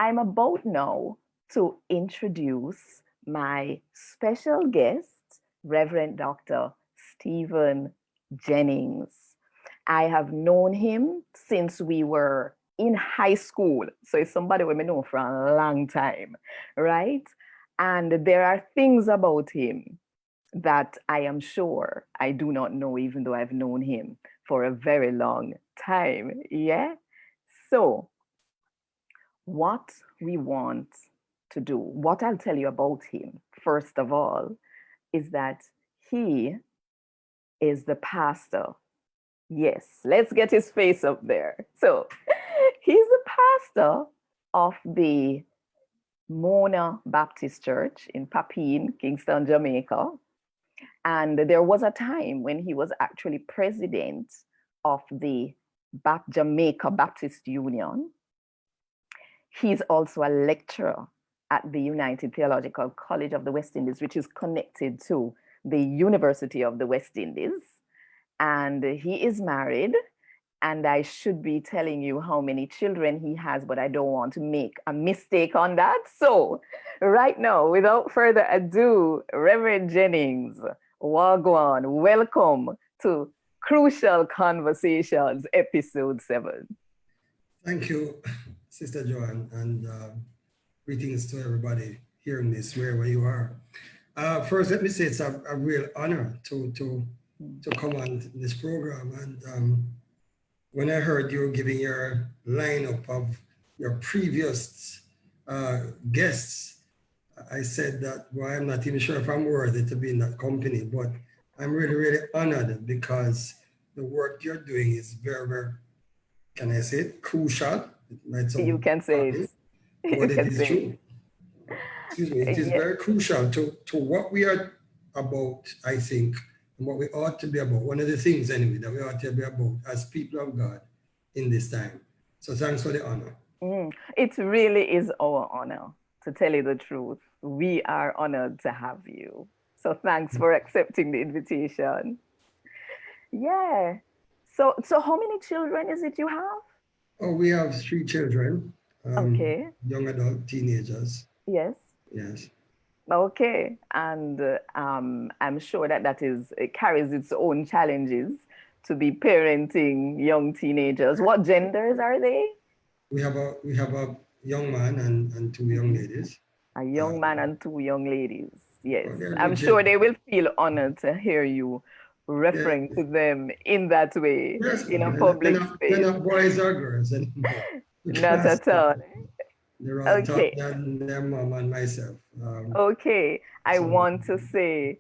I'm about now to introduce my special guest, Reverend Dr. Stephen Jennings. I have known him since we were in high school. So it's somebody we know for a long time, right? And there are things about him that I am sure I do not know, even though I've known him for a very long time. Yeah. So, what we want to do, what I'll tell you about him, first of all, is that he is the pastor. Yes, let's get his face up there. So, he's the pastor of the Mona Baptist Church in Papine, Kingston, Jamaica. And there was a time when he was actually president of the Jamaica Baptist Union. He's also a lecturer at the United Theological College of the West Indies, which is connected to the University of the West Indies. And he is married. And I should be telling you how many children he has, but I don't want to make a mistake on that. So, right now, without further ado, Reverend Jennings, Wagwan, welcome to Crucial Conversations, Episode 7. Thank you, Sister Joanne, and greetings to everybody hearing this wherever you are. First, let me say it's a real honor to come on this program. And when I heard you giving your lineup of your previous guests, I said that, well, I'm not even sure if I'm worthy to be in that company, but I'm really, really honored because the work you're doing is very, very, can I say it, crucial. You can say it. But it is true. Excuse me, it is very crucial to what we are about, I think, and what we ought to be about. One of the things, anyway, that we ought to be about as people of God in this time. So thanks for the honor. It really is our honor, to tell you the truth. We are honored to have you. So thanks for accepting the invitation. Yeah. So how many children is it you have? Oh, we have 3 children. Okay. Young adult teenagers. Yes. Yes. Okay. And I'm sure that it carries its own challenges to be parenting young teenagers. What genders are they? We have a young man and 2 young ladies. A young man and 2 young ladies. Yes. Well, I'm sure they will feel honored to hear you referring to them in that way, yes, in a public space. They're not boys or girls anymore. Not at all. They're all taught their mom and myself. Okay. I want to say,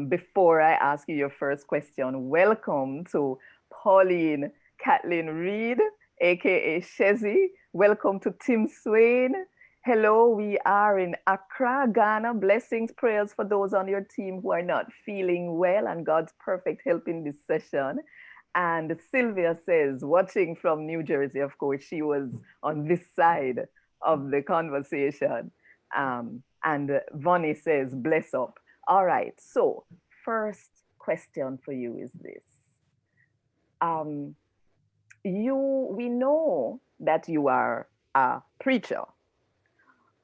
before I ask you your first question, welcome to Pauline Kathleen Reed, aka Shezi. Welcome to Tim Swain. Hello, we are in Accra, Ghana. Blessings, prayers for those on your team who are not feeling well, and God's perfect help in this session. And Sylvia says, watching from New Jersey, of course, she was on this side of the conversation. And Vonnie says, bless up. All right, so first question for you is this. We know that you are a preacher,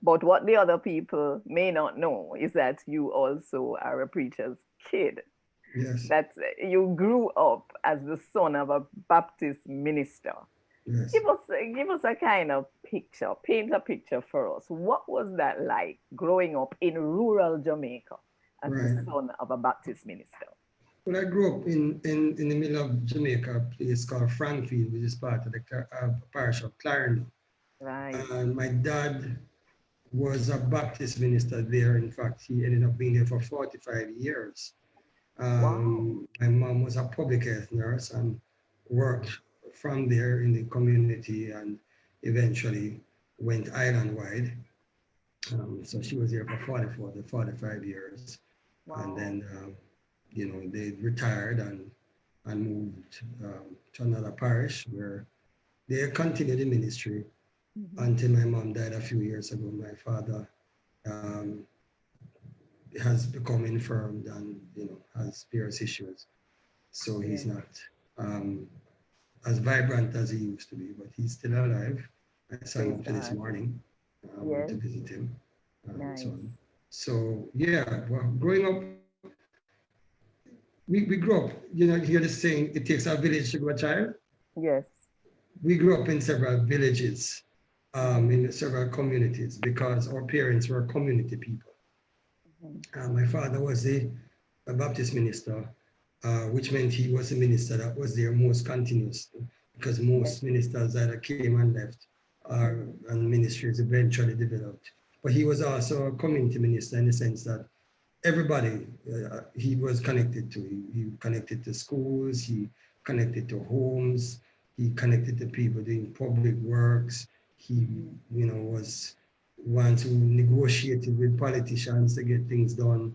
but what the other people may not know is that you also are a preacher's kid. Yes. That you grew up as the son of a Baptist minister. Yes. Give us a kind of picture, paint a picture for us. What was that like growing up in rural Jamaica as the son of a Baptist minister? Well, I grew up in the middle of Jamaica, a place called Frankfield, which is part of the parish of Clarendon. Right. And my dad was a Baptist minister there. In fact, he ended up being there for 45 years. Wow. My mom was a public health nurse and worked from there in the community and eventually went island-wide. So she was there for 45 years. Wow. And then, they retired and moved to another parish where they continued the ministry until my mom died a few years ago. My father has become infirmed and has various issues, so he's not as vibrant as he used to be, but he's still alive I saw Praise him to this God. morning. I went Yes. to visit him. So Nice. on. So yeah, well, growing up, we grew up, you know, you hear the saying, it takes a village to grow a child. Yes. We grew up in several villages, Mm-hmm. in several communities because our parents were community people. Mm-hmm. My father was a Baptist minister, which meant he was a minister that was there most continuously because Yes. most ministers either came and left Mm-hmm. and ministries eventually developed. But he was also a community minister in the sense that everybody he was connected to. He connected to schools, he connected to homes, he connected to people doing public works. He, Mm-hmm. you know, was one who negotiated with politicians to get things done.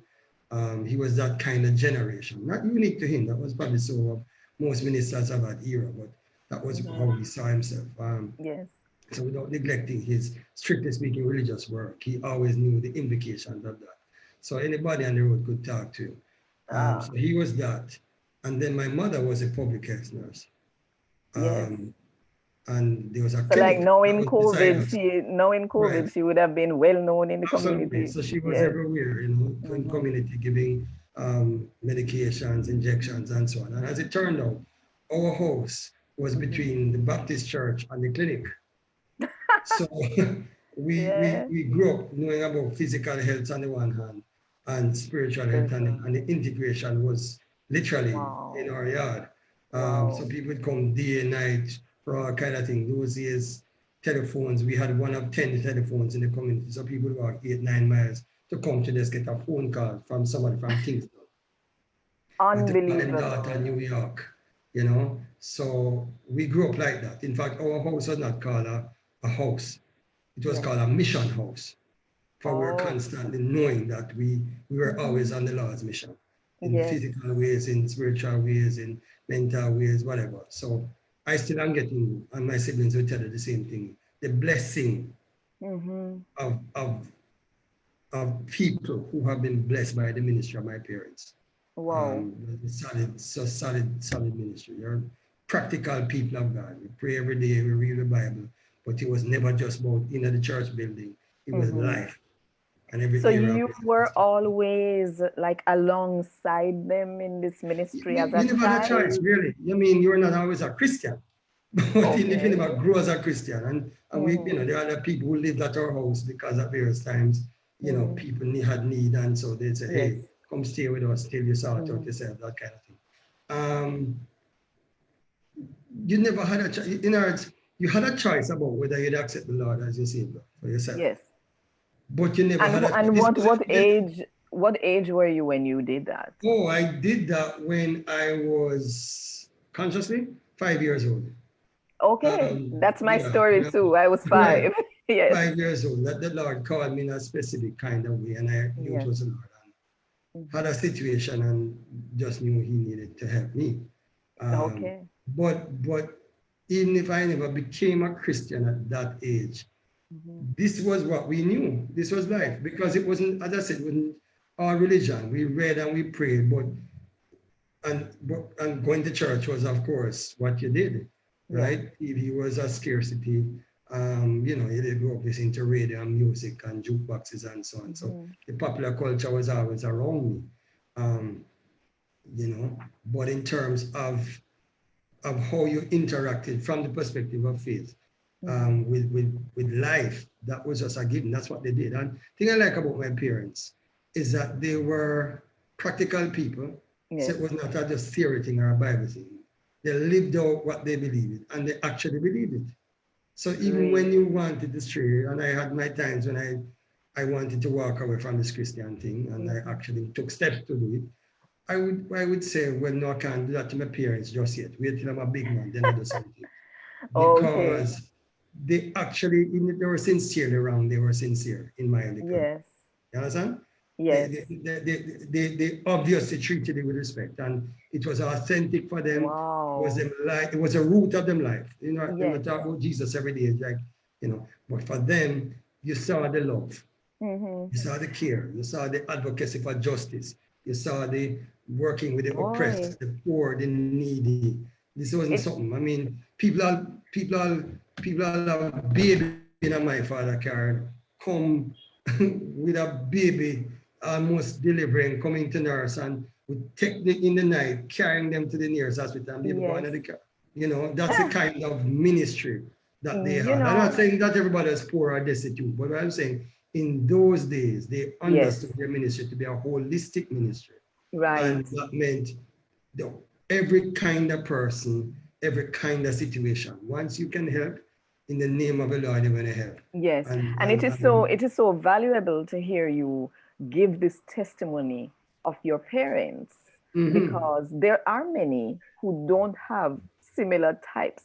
He was that kind of generation. Not unique to him. That was probably so of most ministers of that era, but that was Mm-hmm. how he saw himself. Yes. So without neglecting his, strictly speaking, religious work, he always knew the implications of that. So anybody on the road could talk to him. Ah, So he was that. And then my mother was a public health nurse. yes. Um, and there was a So like clinic that was beside us. now in Right. COVID, she would have been well known in the Absolutely. community. So she was Yes. everywhere, you know, in Mm-hmm. community giving medications, injections, and so on. And as it turned out, our house was Mm-hmm. between the Baptist church and the clinic. So Yeah. we grew up knowing about physical health on the one hand and spiritual health, Spiritual. and the integration was literally in Wow. our yard. So Wow. people would come day and night for all kind of things. Those years, telephones, we had one of 10 telephones in the community. So people would walk 8, 9 miles to come to just get a phone call from somebody from Kingston and to call them daughter in Unbelievable. New York, you know. So we grew up like that. In fact, our house was not called a house. It was Yes. called a mission house, for we were Oh. constantly knowing that we were Mm-hmm. always on the Lord's mission in Yes. physical ways, in spiritual ways, in mental ways, whatever. So I still am getting, and my siblings will tell you the same thing, the blessing Mm-hmm. of, of, of people who have been blessed by the ministry of my parents. Wow. Solid ministry. You're practical people of God. We pray every day, we read the Bible, but it was never just about in the church building. It was Mm-hmm. life and every So area of you life. were always like alongside them in this ministry as You a never had a choice, child? really. I mean, you're not always a Christian, but if you Okay. never grew as a Christian, and we, you Mm-hmm. know, there are other people who lived at our house because at various times, you know, Mm-hmm. people had need, and so they'd say, Yes. hey, come stay with us till you sort out Mm-hmm. yourself, that kind of thing. Um, you never had a choice. In other words, you had a choice about whether you'd accept the Lord as your Savior for yourself, Yes. but you never And had a choice. and This what wasn't, age were you when you did that? oh, I did that when I was consciously 5 years old. Okay, that's my Yeah, story too. I was right. 5. Yes. 5 years old. That the Lord called me in a specific kind of way, and I knew it Yes. was the Lord. And had Mm-hmm. a situation and just knew He needed to help me. Um, Okay. but even if I never became a Christian at that age, Mm-hmm. this was what we knew. This was Yes. life because it wasn't, as I said, it wasn't our religion. We read and we prayed, and going to church was, of course, what you did, Yeah. right? TV was a scarcity. You know, you grew up listening to radio and music and jukeboxes and so on. So Mm-hmm. the popular culture was always around me, um, you know. But in terms of how you interacted from the perspective of faith, Mm-hmm. with life, that was just a given. That's what they did. And the thing I like about my parents is that they were practical people. So Yes. it was not just theory thing or a Bible thing. They lived out what they believed, and they actually believed it. So even when you Really. wanted to stray, and I had my times when I wanted to walk away from this Christian thing, and I Mm-hmm. actually took steps to do it. I would say, well, no, I can't do that to my parents just yet. Wait till I'm a big man, then I do something. Okay. Because they actually, even if they were sincere around, they were sincere in my liquor. Yes. You understand? They, Yes. they, they obviously treated it with respect, and it was authentic for them. It was Wow. them life. It was a root of them life. You know, when we Yes. talk about Jesus every day, it's like, you know, but for them, you saw the love, Mm-hmm. you saw the care, you saw the advocacy for justice, you saw the working with the oppressed, Boy. the poor, the needy. This wasn't It something. I mean, people are people have a baby in my father car, come with a baby almost delivering, coming to nurse, and we take them in the night, carrying them to the nearest hospital, and baby go Yes. under the car. You know, that's the kind of ministry that they You had. I'm not know, saying that everybody is poor or destitute, but I'm saying in those days, they yes, understood their ministry to be a holistic ministry. right. And that meant the, every kind of person, every kind of situation. Once you can help, in the name of the Lord, you're going to help. Yes. And, And and, and it is so valuable to hear you give this testimony of your parents, mm-hmm. because there are many who don't have similar types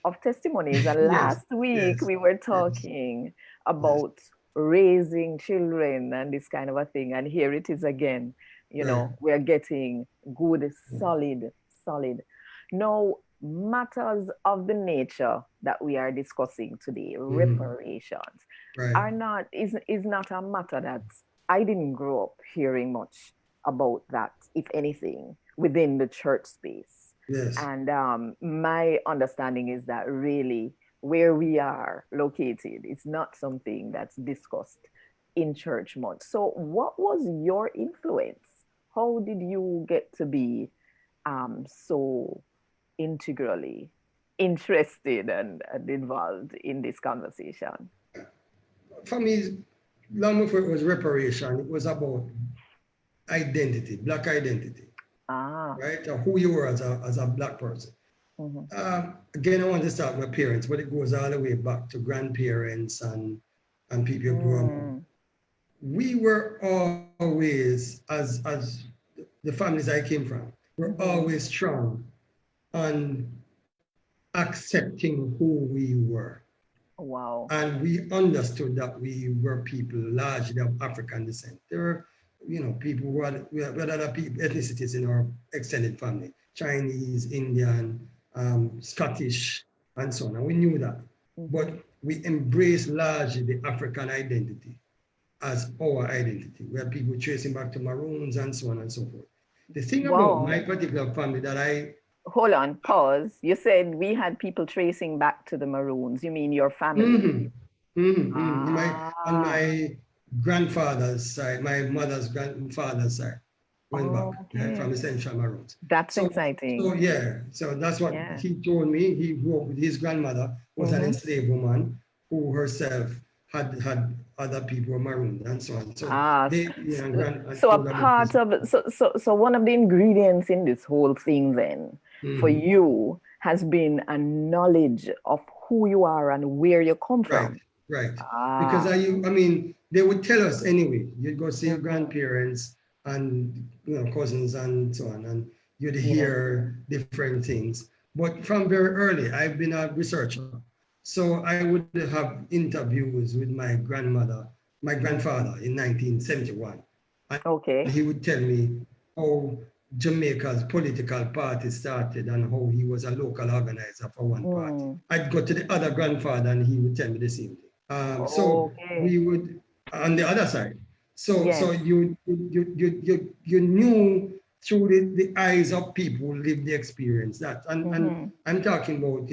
of testimonies. And Yes, last week yes, we were yes, talking yes, about raising children and this kind of a thing. And here it is again. right. We're getting good, solid. Now, matters of the nature that we are discussing today, Mm-hmm. reparations, Right. are not is not a matter that I didn't grow up hearing much about, that, if anything, within the church space. Yes. And my understanding is that really where we are located, it's not something that's discussed in church much. So, what was your influence? How did you get to be so integrally interested and involved in this conversation? For me, long before it was reparation, it was about identity, black identity, Ah. right? Or who you were as a black person. Mhm. Again, I want to start with parents, but it goes all the way back to grandparents and people who grew up. Mm. We were always, as the families I came from, were Mhm. always strong on accepting who we were. Wow. And we understood that we were people largely of African descent. There were, people we had other ethnicities in our extended family, Chinese, Indian, Scottish, and so on. And we knew that. But Mhm. we embraced largely the African identity as our identity. We had people tracing back to Maroons and so on and so forth. The thing about Wow. my particular family that I Hold on, pause. You said we had people tracing back to the Maroons. You mean your family? mm-hmm, mm-hmm, mm-hmm. On Ah, my grandfather's side, my mother's grandfather's side, went back from okay. the Central Maroons. That's So, exciting. so that's what Yeah. he told me. He grew up with his grandmother, was an Mm-hmm. enslaved woman who herself had other people marooned and so on. So Ah, they, and so a told about this. part of so one of the ingredients in this whole thing then for Mm-hmm. you has been a knowledge of who you are and where you come Right, from. right. Because Ah. I mean, they would tell us anyway. You'd go see your Mm-hmm. grandparents and cousins and so on, and you'd Yes. hear different things. But from very early, I've been a researcher, so I would have interviews with my grandfather in 1971, and he Okay. would tell me how Jamaica's political party started and how he was a local organizer for one party. Mm. I'd go to the other grandfather and he would tell me the same thing. So Okay. we would on the other side. So Yes. you knew through the eyes of people who lived the experience that and Mm-hmm. I'm talking about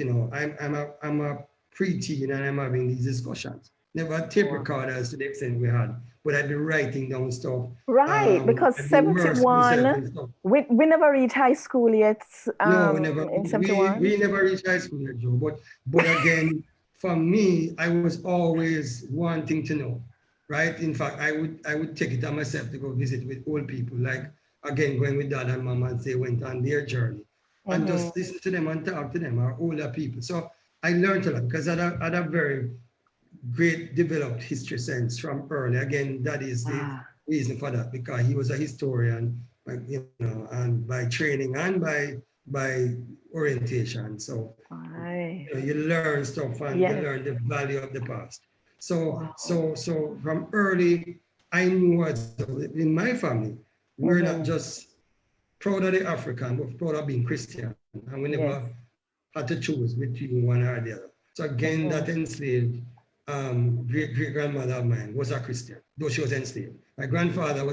I'm a preteen and I'm having these discussions. Never tape Wow. recorders to the extent we had, but I'd be writing down stuff. Right, because I'd be immersed myself 71, in stuff. we never reached high school yet, No, never. in We 71. never reached high school yet, Joe. But again, for me, I was always wanting to know, right? In fact, I would take it on myself to go visit with old people, like again going with dad and mom as they went on their journey, and Mm-hmm. just listen to them and talk to them, our older people. So I learned a lot because I had a very great developed history sense from early. Again, that is the Ah, reason for that because he was a historian, and by training and by orientation. So right. you learn stuff and you Yes. learn the value of the past. So Wow. so from early, I knew in my family, we're not Mm-hmm. just proud of the African, but proud of being Christian, and we Yes. never had to choose between one or the other. So again, Mm-hmm. that enslaved great grandmother of mine was a Christian, though she was enslaved. My grandfather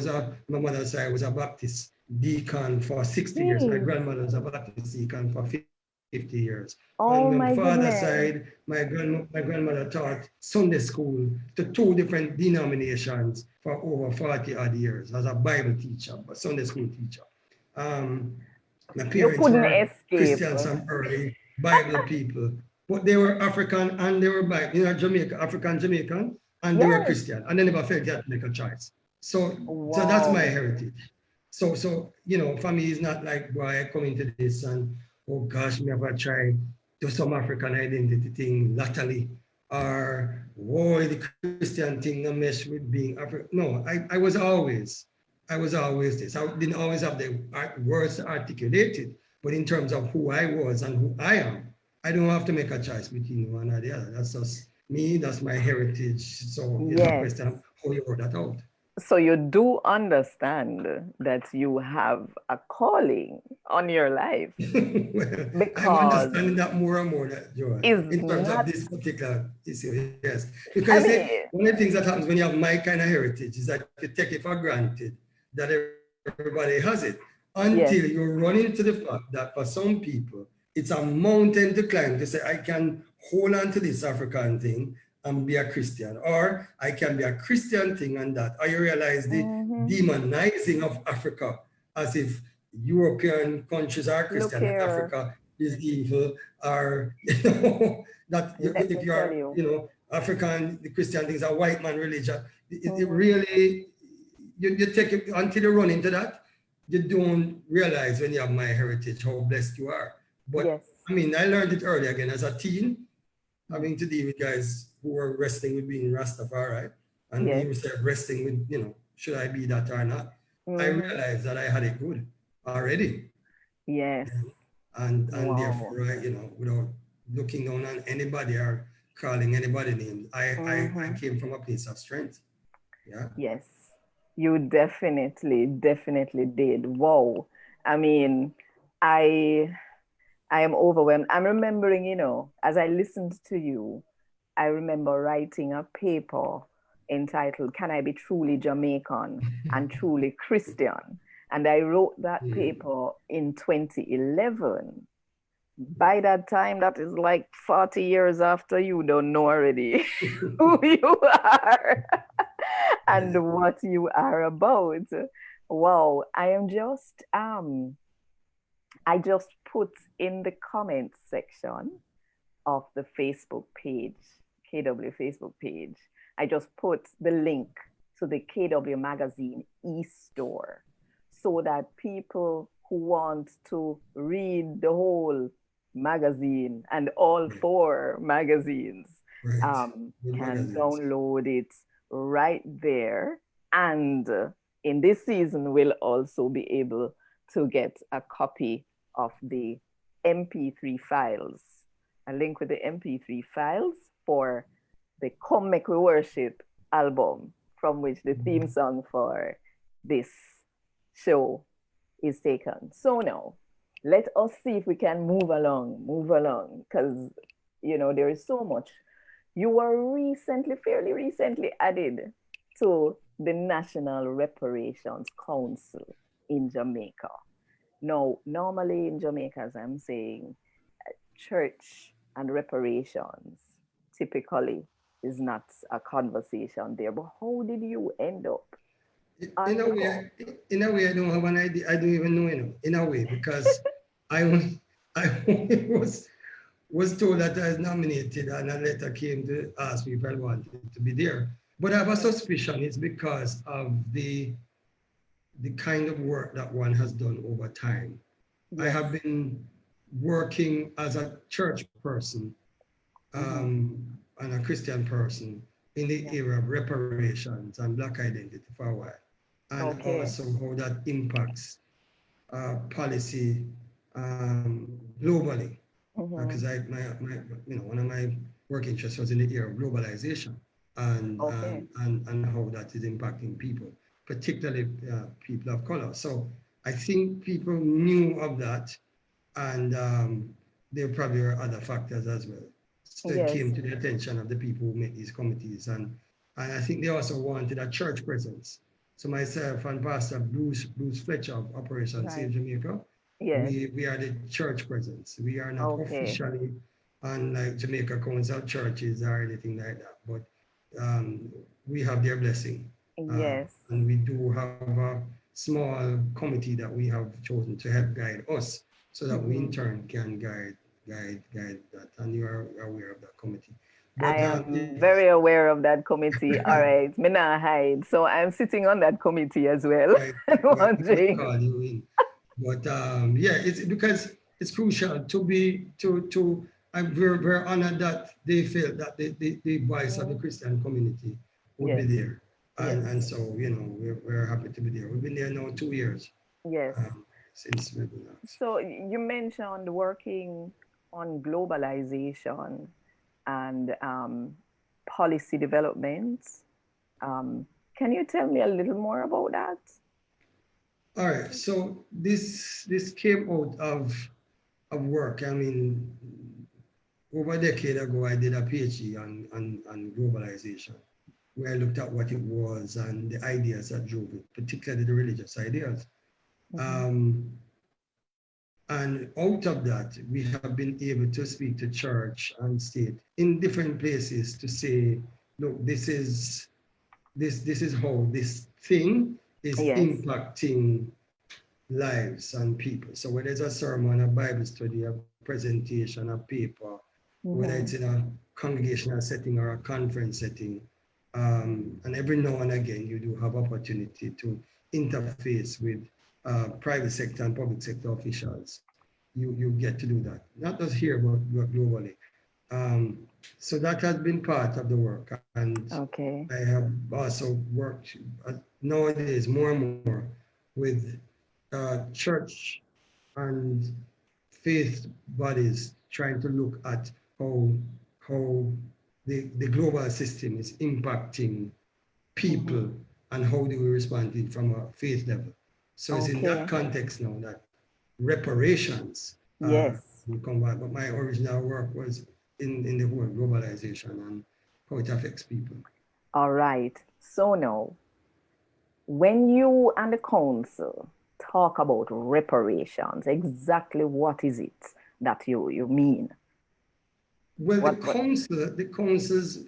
my mother's side was a Baptist deacon for 60 years. My Jeez. grandmother was a Baptist deacon for 50 50 years. Oh On my my father's goodness. side, my grandmother taught Sunday school to two different denominations for over 40 odd years as a Bible teacher, a Sunday school teacher. Um, my You parents couldn't were escape. Christians from early, Bible people, but they were African and they were Bible, Jamaica, African Jamaican, and they were Yes. Christian, and they never felt they had to make a choice. So that's my Wow. heritage. So for me, it's not like, boy, I come into this and, oh gosh, me ever try do some African identity thing latterly, or, whoa, the Christian thing, no mesh with being African. No, I was always this. I didn't always have the words articulated, but in terms of who I was and who I am, I don't have to make a choice between one or the other. That's just me, that's my heritage. So it's a Yes. question of how you work that out. So you do understand that you have a calling on your life Well, I'm because understanding that more and more, that Joan, it's in terms of not, this particular issue, yes. Because you I see, mean, one of the things that happens when you have my kind of heritage is that you take it for granted that everybody has it until you yes. run into the fact that for some people, it's a mountain to climb to say, I can hold on to this African thing and be a Christian, or I can be a Christian thing and that. Or you realize the Mm-hmm. demonizing of Africa as if European countries are Look Christian and here, Africa is evil, or that let if me you tell are, you. African, the Christian thing is a white man religion. It Mm-hmm. really, you take it until you run into that, you don't realize when you have my heritage how blessed you are. But Yes. I mean, I learned it early again as a teen, Mm. having to deal with guys who were wrestling with being Rastafari, and me Yes. myself wrestling with, should I be that or not? I Mm-hmm. realized that I had it good already. Yes. And Wow. therefore, without looking down on anybody or calling anybody names, I Mm-hmm. came from a place of strength. Yeah. Yes. You definitely did. Wow. I mean, I I am overwhelmed. I'm remembering, as I listened to you, I remember writing a paper entitled Can I Be Truly Jamaican and Truly Christian? And I wrote that Mm. paper in 2011. By that time, that is like 40 years after, you don't know already who you are Yeah. and what you are about. Wow, I just put in the comments section of the Facebook page, KW Facebook page, I just put the link to the KW Magazine e-store so that people who want to read the whole magazine and all Yeah. four magazines Right. Good can magazines. download it right there. And in this season, we'll also be able to get a copy of the MP3 files, a link with the MP3 files for the Come Make We Worship album, from which the theme song for this show is taken. So now, let us see if we can move along, because there is so much. You were fairly recently added to the National Reparations Council in Jamaica. Now, normally in Jamaica, as I'm saying, church and reparations typically is not a conversation there. But how did you end up In on a call? way, I don't have an idea. I don't even know, in a way, because I only, I only was told that I was nominated and a letter came to ask me if I wanted to be there. But I have a Yes, suspicion it's because of the kind of work that one has done over time. I yes. have been working as a church person Mm-hmm. and a Christian person in the Yeah. area of reparations and Black identity for a while, and Okay. also how that impacts policy globally. Because Mm-hmm. one of my work interests was in the area of globalization and, Okay. and how that is impacting people, particularly people of color. So I think people knew of that, and there probably were other factors as well. So it Yes. came to the attention of the people who make these committees, and I think they also wanted a church presence. So myself and Pastor Bruce Fletcher of Operation Right. Save Jamaica, Yes. We are the church presence. We are not Okay. officially on like Jamaica Council churches or anything like that, but we have their blessing. Yes. And we do have a small committee that we have chosen to help guide us so that we in Mhm. turn can guide that. And you are aware of that committee. I But am very aware of that committee. All right, me not hide. So I'm sitting on that committee as well. right, And we wondering. call you in. But yeah, it's because it's crucial to be to I'm very honored that they felt that the voice of the Mhm. Christian community would be Yes. there. Yes. And so, you know, we're happy to be there. We've been there now 2 years Yes. since we've been out. So you mentioned working on globalization and policy developments. Um, can you tell me a little more about that? All right, so this came out of work. I mean, over a decade ago, I did a PhD on globalization, where I looked at what it was and the ideas that drove it, particularly the religious ideas. Mhm. Um, and out of that, we have been able to speak to church and state in different places to say, look, this is how this thing is Yes. impacting lives and people. So whether it's a sermon, a Bible study, a presentation, a paper, whether it's in Mhm. a congregational setting or a conference setting, and every now and again you do have opportunity to interface with private sector and public sector officials. You get to do that, not just here but globally. Um, so that has been part of the work, and Okay. I have also worked nowadays more and more with church and faith bodies trying to look at how the global system is impacting people Mhm. and how do we respond to it from a faith level. So it's in that Okay. context now that reparations Yes. will come back. But my original work was in the whole globalization and how it affects people. All right. So now, when you and the council talk about reparations, exactly what is it that you mean? Well, What? the council's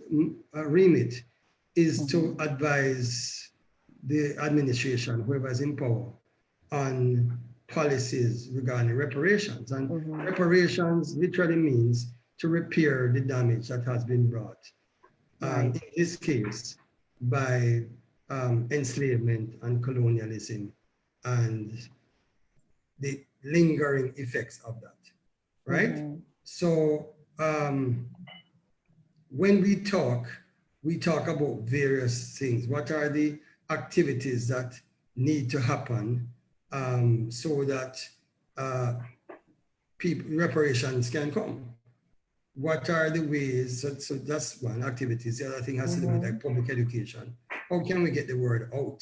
remit is to Mhm. advise the administration, whoever is in power, on policies regarding reparations. And Mhm. reparations literally means to repair the damage that has been brought, Right. in this case, by enslavement and colonialism and the lingering effects of that, right? Mhm. So when we talk about various things. What are the activities that need to happen so that uh, reparations can come? What are the ways? So that's one activities. The other thing has to do with like Mhm. public education. How can we get the word out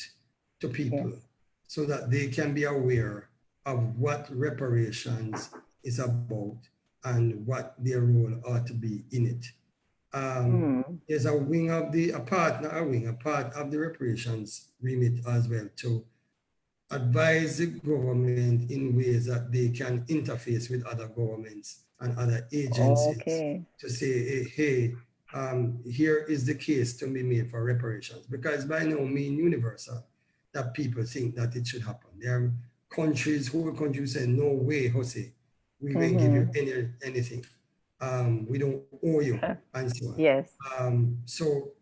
to people Yes. so that they can be aware of what reparations is about and what their role ought to be in it? Mm. There's a wing of the a part, not a wing, a part of the reparations remit as well to advise the government in ways that they can interface with other governments and other agencies Okay. to say, hey, here is the case to be made for reparations, because by no means universal that people think that it should happen. There are countries, whole countries say, no way, Jose, we will give you Mhm. anything. We don't owe you, and so on. Yes. So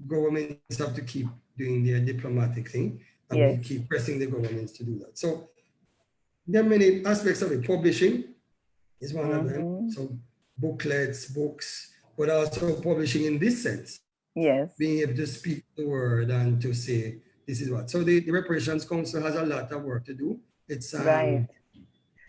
governments have to keep doing their diplomatic thing, and we Yes. keep pressing the governments to do that. So there are many aspects of it. Publishing is one of them. Mhm. So booklets, books, but also publishing in this sense, Yes. being able to speak the word and to say this is what. So the Reparations Council has a lot of work to do. It's Right.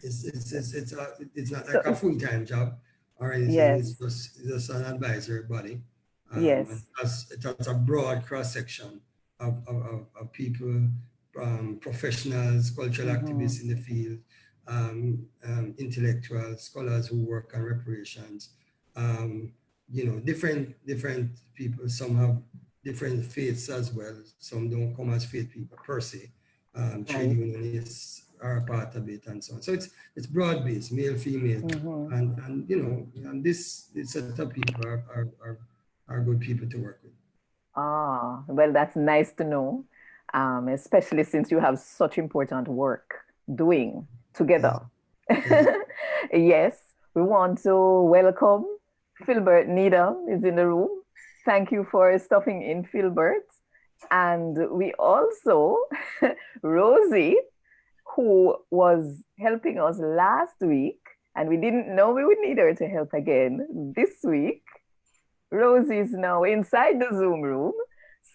it's not like a So full-time job or anything. yes. It's just an advisory body. And Yes. it has a broad cross-section of people, professionals, cultural Mhm. activists in the field, intellectuals, scholars who work on reparations, um, different people. Some have different faiths as well. Some don't come as faith people per se. Trade Right. unionists, are a part of it and so on. So it's broad-based, male, female, and you know, and this set of people are good people to work with. Ah, well, that's nice to know, especially since you have such important work doing Yes. together. Yes. Yes, we want to welcome Philbert Needham is in the room. Thank you for stopping in, Philbert. And we also, Rosie, who was helping us last week, and we didn't know we would need her to help again this week. Rosie is now inside the Zoom room.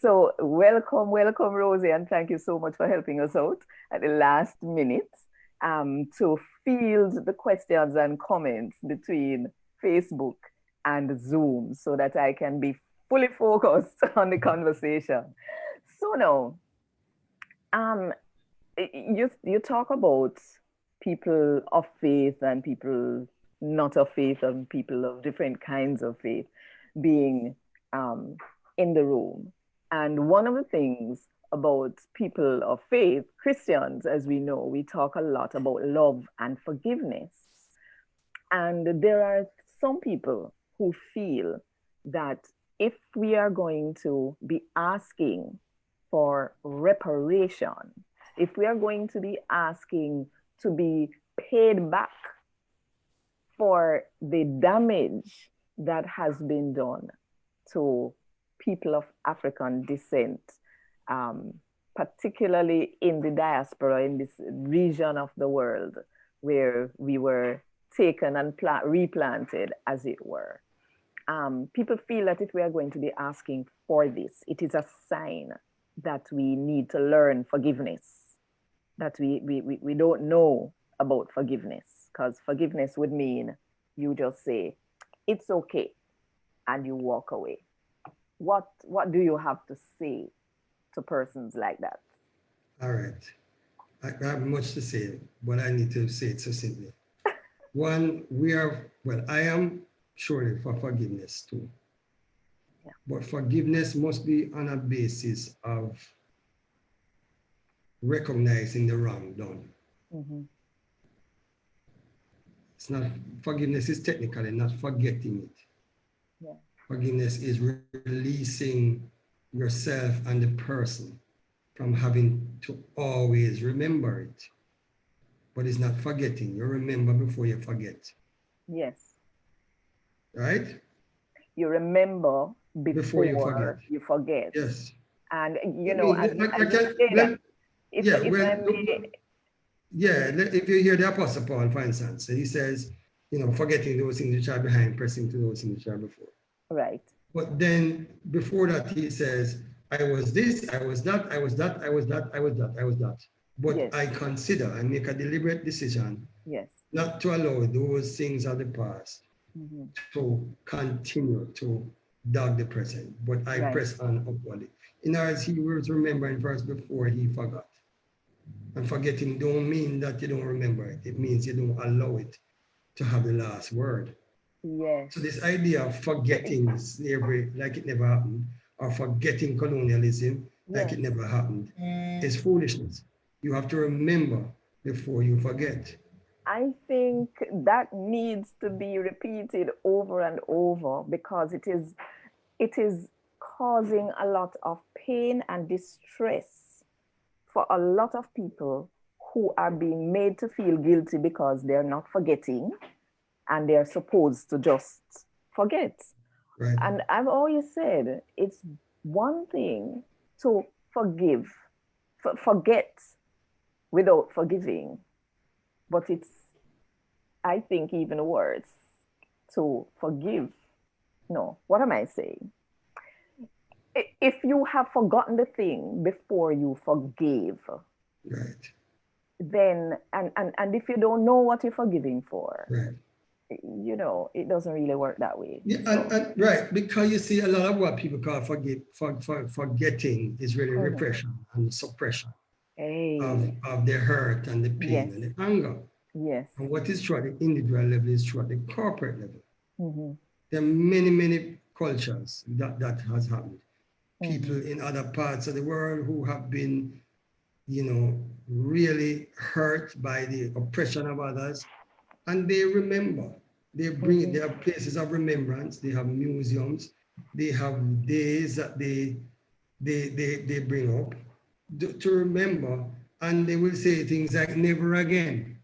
So welcome, welcome, Rosie, and thank you so much for helping us out at the last minute to field the questions and comments between Facebook and Zoom so that I can be fully focused on the conversation. So now, you talk about people of faith and people not of faith and people of different kinds of faith being in the room. And one of the things about people of faith, Christians, as we know, we talk a lot about love and forgiveness. And there are some people who feel that if we are going to be asking for reparation, if we are going to be asking to be paid back for the damage that has been done to people of African descent, particularly in the diaspora, in this region of the world where we were taken and replanted, as it were. People feel that if we are going to be asking for this, it is a sign that we need to learn forgiveness, that we don't know about forgiveness, because forgiveness would mean you just say, it's okay, and you walk away. What do you have to say to persons like that? All right. I have much to say, but I need to say it succinctly. One, I am surely for forgiveness too. Yeah. But forgiveness must be on a basis of recognizing the wrong done. Mm-hmm. It's not, forgiveness is technically not forgetting it. Yeah. Forgiveness is releasing yourself and the person from having to always remember it. But it's not forgetting. You remember before you forget. Yes. Right? You remember before you forget. Yes. And you I know, mean, and I you can, say that if I if you hear the Apostle Paul, for instance, he says, forgetting those things which are behind, pressing to those things which are before. Right. But then before that, he says, I was this, I was that, I was that, I was that, I was that, I was that. But yes. I consider and make a deliberate decision not to allow those things of the past to continue to dog the present, but I press on upwardly. In other words, he was remembering first before he forgot. And forgetting don't mean that you don't remember it. It means you don't allow it to have the last word. Yes. So this idea of forgetting slavery like it never happened, or forgetting colonialism like it never happened, is foolishness. You have to remember before you forget. I think that needs to be repeated over and over because it is causing a lot of pain and distress for a lot of people who are being made to feel guilty because they're not forgetting and they're supposed to just forget. Right. And I've always said it's one thing to forget without forgiving, but it's, I think, even worse to forgive. No, what am I saying? If you have forgotten the thing before you forgave, right, then and if you don't know what you're forgiving for, right, it doesn't really work that way. Yeah, and right, because you see, a lot of what people call forgetting is really repression and suppression of the hurt and the pain and the anger. Yes. And what is true at the individual level is true at the corporate level. There are many, many cultures that has happened. People in other parts of the world who have been, really hurt by the oppression of others, and they remember. They bring it. They have places of remembrance. They have museums. They have days that they bring up to remember, and they will say things like "never again"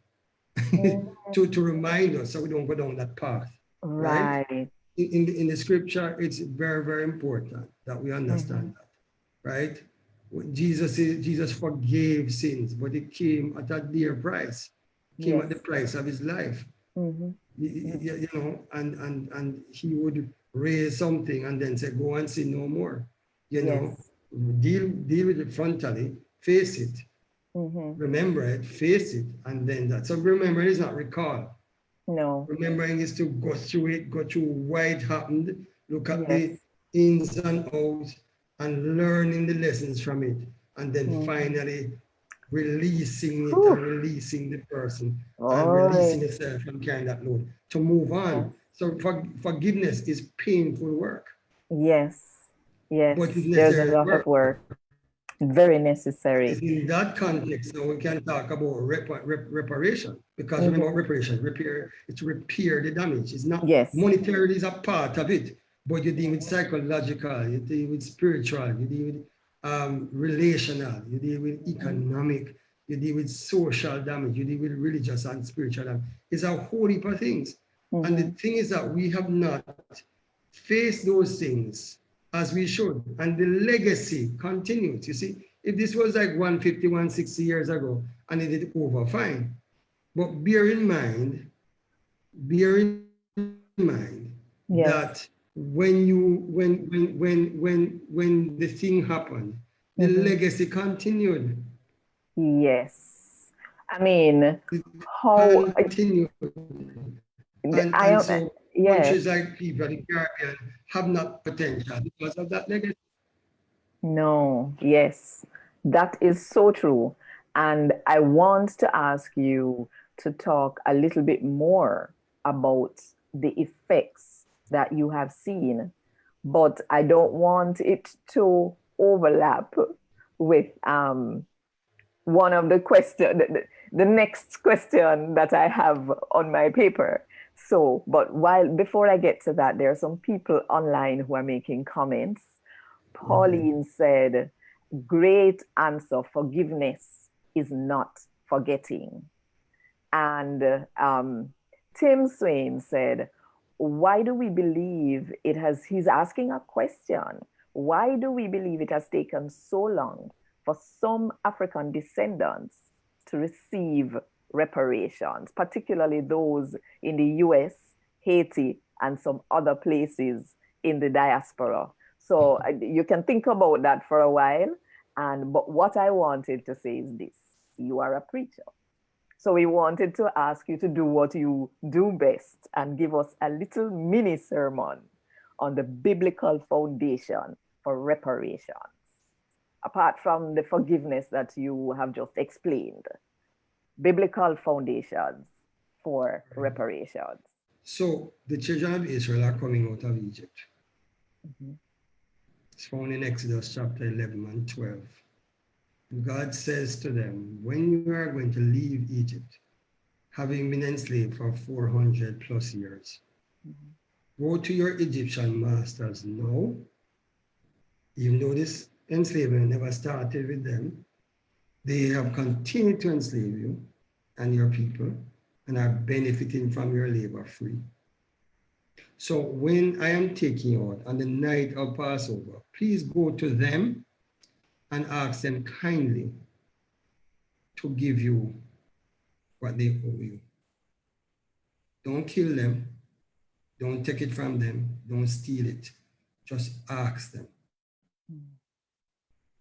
to remind us so we don't go down that path. Right? Right. In the scripture, it's very, very important that we understand that, right? Jesus forgave sins, but it came at a dear price. Came Yes. at the price of his life. You know, and he would raise something and then say, go and sin no more. You know, Yes. deal with it frontally, face it, remember it, face it, and then that. So remembering is not recall. No. Remembering is to go through it, go through why it happened, look at Yes. the ins and outs, and learning the lessons from it, and then finally releasing it Whew. and releasing the person and Boy. releasing yourself from carrying that load to move Yes. on. So forgiveness is painful work, Yes. but it's Yes. There's a necessary lot of work. work. Very It's necessary. in that context now we can talk about reparation, because remember reparation, repair, it's to repair the damage. It's not Yes. monetarily is a part of it, but you deal with psychological, you deal with spiritual, you deal with relational, you deal with economic, you deal with social damage, you deal with religious and spiritual damage. It's a whole heap of things. And the thing is that we have not faced those things as we should. And the legacy continues. You see, if this was like 150, 160 years ago and it did over, fine. But bear in mind Yes. that when the thing happened, the legacy continued. Yes. I mean, It how continued. I And am, so yes. countries like people in the Caribbean have not potential because of that legacy. No, yes, that is so true. And I want to ask you to talk a little bit more about the effects that you have seen, but I don't want it to overlap with one of the the next question that I have on my paper. So, but while before I get to that, there are some people online who are making comments. Pauline said, great answer. Forgiveness is not forgetting. And Tim Swain said, why do we believe it has, he's asking a question. Why do we believe it has taken so long for some African descendants to receive reparations, particularly those in the US, Haiti, and some other places in the diaspora? So you can think about that for a while. But what I wanted to say is this: you are a preacher. So we wanted to ask you to do what you do best and give us a little mini sermon on the biblical foundation for reparations, apart from the forgiveness that you have just explained. Biblical foundations for reparations. So the children of Israel are coming out of Egypt. Mm-hmm. It's found in Exodus chapter 11 and 12. God says to them, when you are going to leave Egypt, having been enslaved for 400 plus years, go to your Egyptian masters now, even though this enslavement never started with them, they have continued to enslave you and your people and are benefiting from your labor free. So when I am taking you out on the night of Passover, please go to them and ask them kindly to give you what they owe you. Don't kill them. Don't take it from them. Don't steal it. Just ask them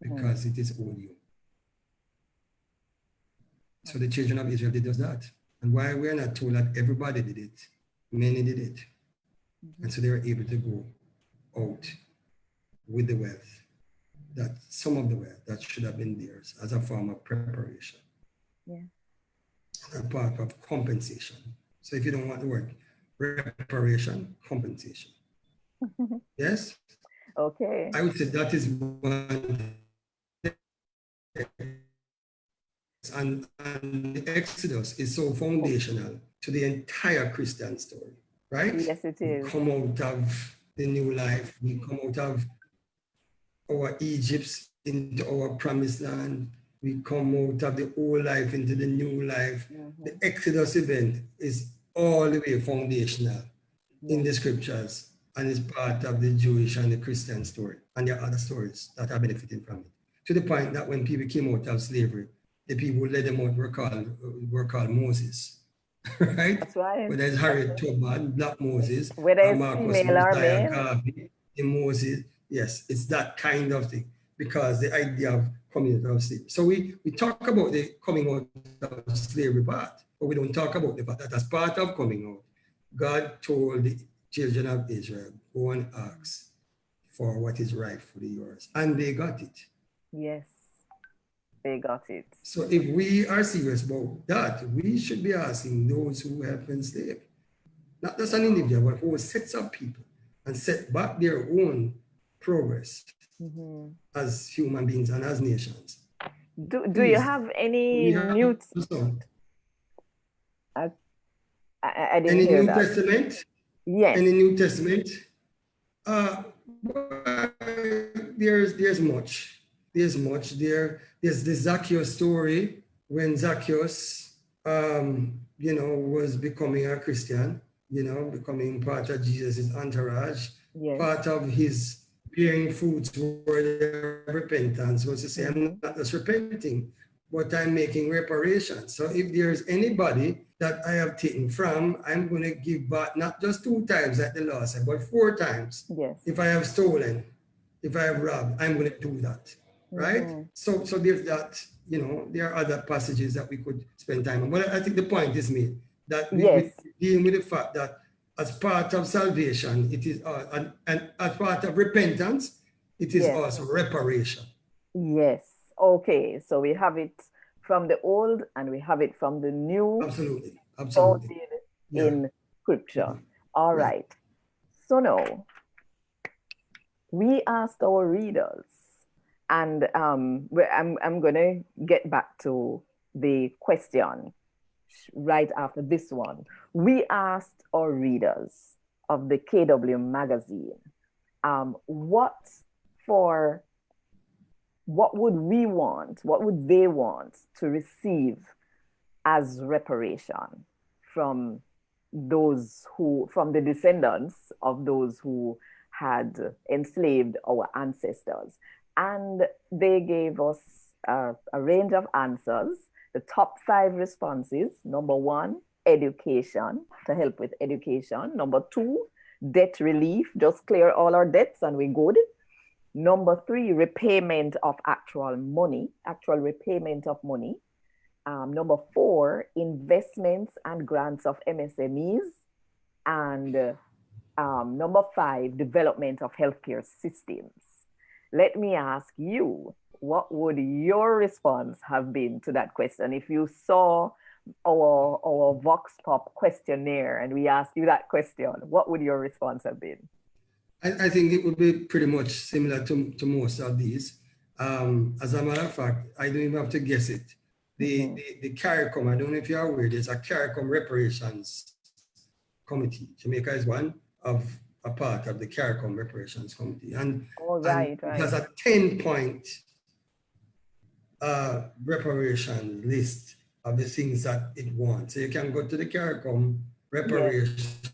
because it is owed you. So the children of Israel did just that. And why we're not told that everybody did it, many did it. And so they were able to go out with the wealth, that some of the wealth that should have been theirs as a form of preparation. Yeah. A part of compensation. So if you don't want the word reparation, compensation. Yes? Okay. I would say that is one. and the Exodus is so foundational to the entire Christian story, right? Yes, it We is. come out of the new life, we come out of our Egypts into our promised land, we come out of the old life into the new life. The Exodus event is all the way foundational in the scriptures and is part of the Jewish and the Christian story. And there are other stories that are benefiting from it. To the point that when people came out of slavery, the people who led them out were called Moses, right? That's right. Whether it's Harriet Tubman, Black Moses, Whether or it's Marcus female or Mosiah male. Garvey, the Moses, yes, it's that kind of thing, because the idea of coming out of slavery. So we talk about the coming out of slavery part, but we don't talk about the fact that as part of coming out, God told the children of Israel, go and ask for what is rightfully yours. And they got it. Yes, they got it. So if we are serious about that, we should be asking those who have been enslaved, not just an individual, but whole sets of people, and set back their own progress as human beings and as nations. Do you have any new... I didn't hear that. Any New Testament? Yes. Any New Testament? There's much. There's much. There's the Zacchaeus story, when Zacchaeus, was becoming a Christian, becoming part of Jesus' entourage. Yes. Part of his bearing fruits were repentance, was to say, I'm not just repenting, but I'm making reparations. So if there's anybody that I have taken from, I'm going to give back, not just 2 times like the law said, but 4 times. Yes. If I have stolen, if I have robbed, I'm going to do that, right? So there's that, there are other passages that we could spend time on. But I think the point is made, that we deal with the fact that as part of salvation, it is, and as part of repentance, it is also reparation. Yes. Okay, so we have it from the old and we have it from the new. Absolutely. In scripture. All right. So now, we asked our readers, and I'm going to get back to the question right after this one. We asked our readers of the KW magazine, what would we want, what would they want to receive as reparation from the descendants of those who had enslaved our ancestors? And they gave us a range of answers. The top 5 responses: number 1, education, to help with education. Number 2, debt relief, just clear all our debts and we're good. Number 3, repayment of actual repayment of money. Number 4, investments and grants of MSMEs. And number 5, development of healthcare systems. Let me ask you, what would your response have been to that question? If you saw our Vox Pop questionnaire and we asked you that question, what would your response have been? I think it would be pretty much similar to most of these. As a matter of fact, I don't even have to guess it. The CARICOM, I don't know if you're aware, there's a CARICOM Reparations Committee. Jamaica is one of a part of the CARICOM Reparations Committee. And, and it has a 10-point reparation list of the things that it wants. So you can go to the CARICOM Reparations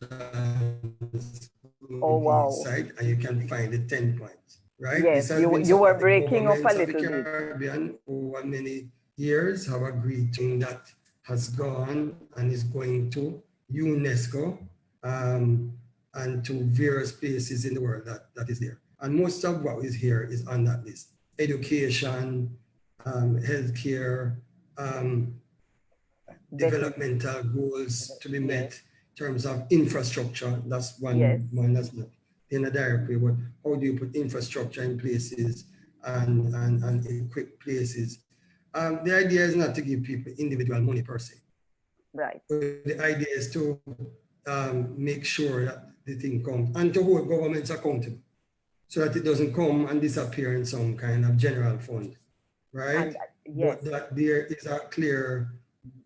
site and you can find the 10 points, right? Yes, you were breaking up a little bit. Caribbean over many years have agreed to that, has gone and is going to UNESCO and to various places in the world that is there. And most of what is here is on that list: education, healthcare, developmental goals to be met. In terms of infrastructure, that's one that's not in a direct way, but how do you put infrastructure in places and equip places? The idea is not to give people individual money per se. Right. But the idea is to make sure that the thing comes and to hold governments accountable so that it doesn't come and disappear in some kind of general fund, right? Yes. But that there is a clear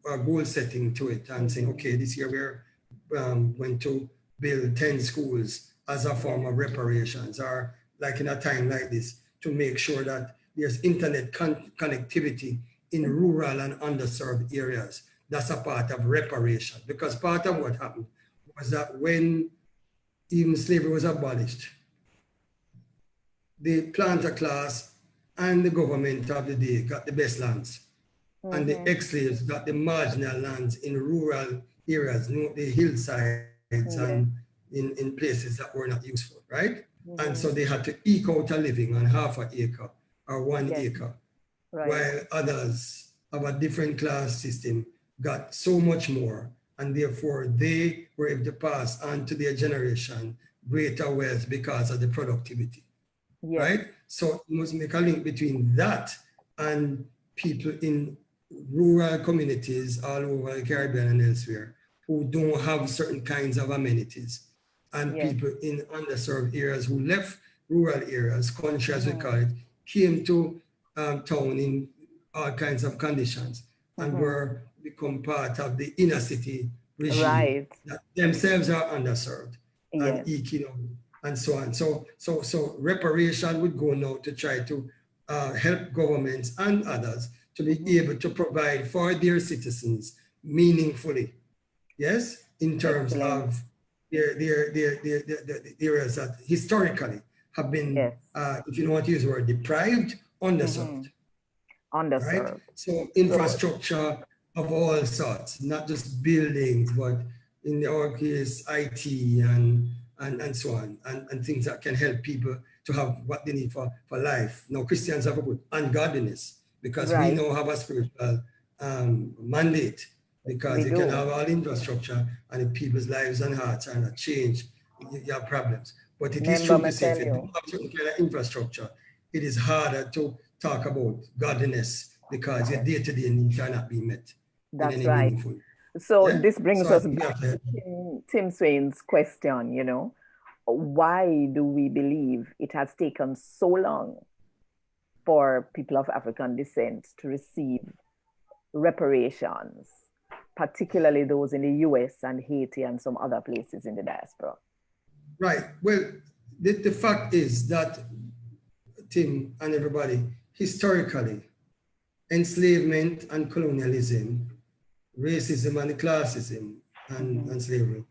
goal setting to it and saying, okay, this year we're going to build 10 schools as a form of reparations, or like in a time like this, to make sure that there's internet connectivity in rural and underserved areas. That's a part of reparation, because part of what happened was that when even slavery was abolished, the planter class and the government of the day got the best lands. And the ex-slaves got the marginal lands in rural areas, the hillsides and in places that were not useful, right? And so they had to eke out a living on half an acre or 1 acre, while others of a different class system got so much more, and therefore they were able to pass on to their generation greater wealth because of the productivity, right? So you must make a link between that and people in rural communities all over the Caribbean and elsewhere who don't have certain kinds of amenities, and people in underserved areas who left rural areas, country as we call it, came to town in all kinds of conditions and were become part of the inner city regime that themselves are underserved and eking out and so on. So reparation would go now to try to help governments and others to be able to provide for their citizens meaningfully, yes, in terms of their areas that historically have been, if you don't want to use the word deprived, underserved. Right? So infrastructure of all sorts, not just buildings, but in our case, IT and so on, and things that can help people to have what they need for life. Now, Christians have a good ungodliness, because we now have a spiritual mandate, because you can have all infrastructure and if people's lives and hearts are not changed, you have problems. But it is true to say, if you don't have certain kind of infrastructure, it is harder to talk about godliness, because your day-to-day needs are not being met in any meaningful. So this brings us back to Tim Swain's question, you know, why do we believe it has taken so long for people of African descent to receive reparations, particularly those in the US and Haiti and some other places in the diaspora? Right. Well, the fact is that, Tim and everybody, historically, enslavement and colonialism, racism and classism and slavery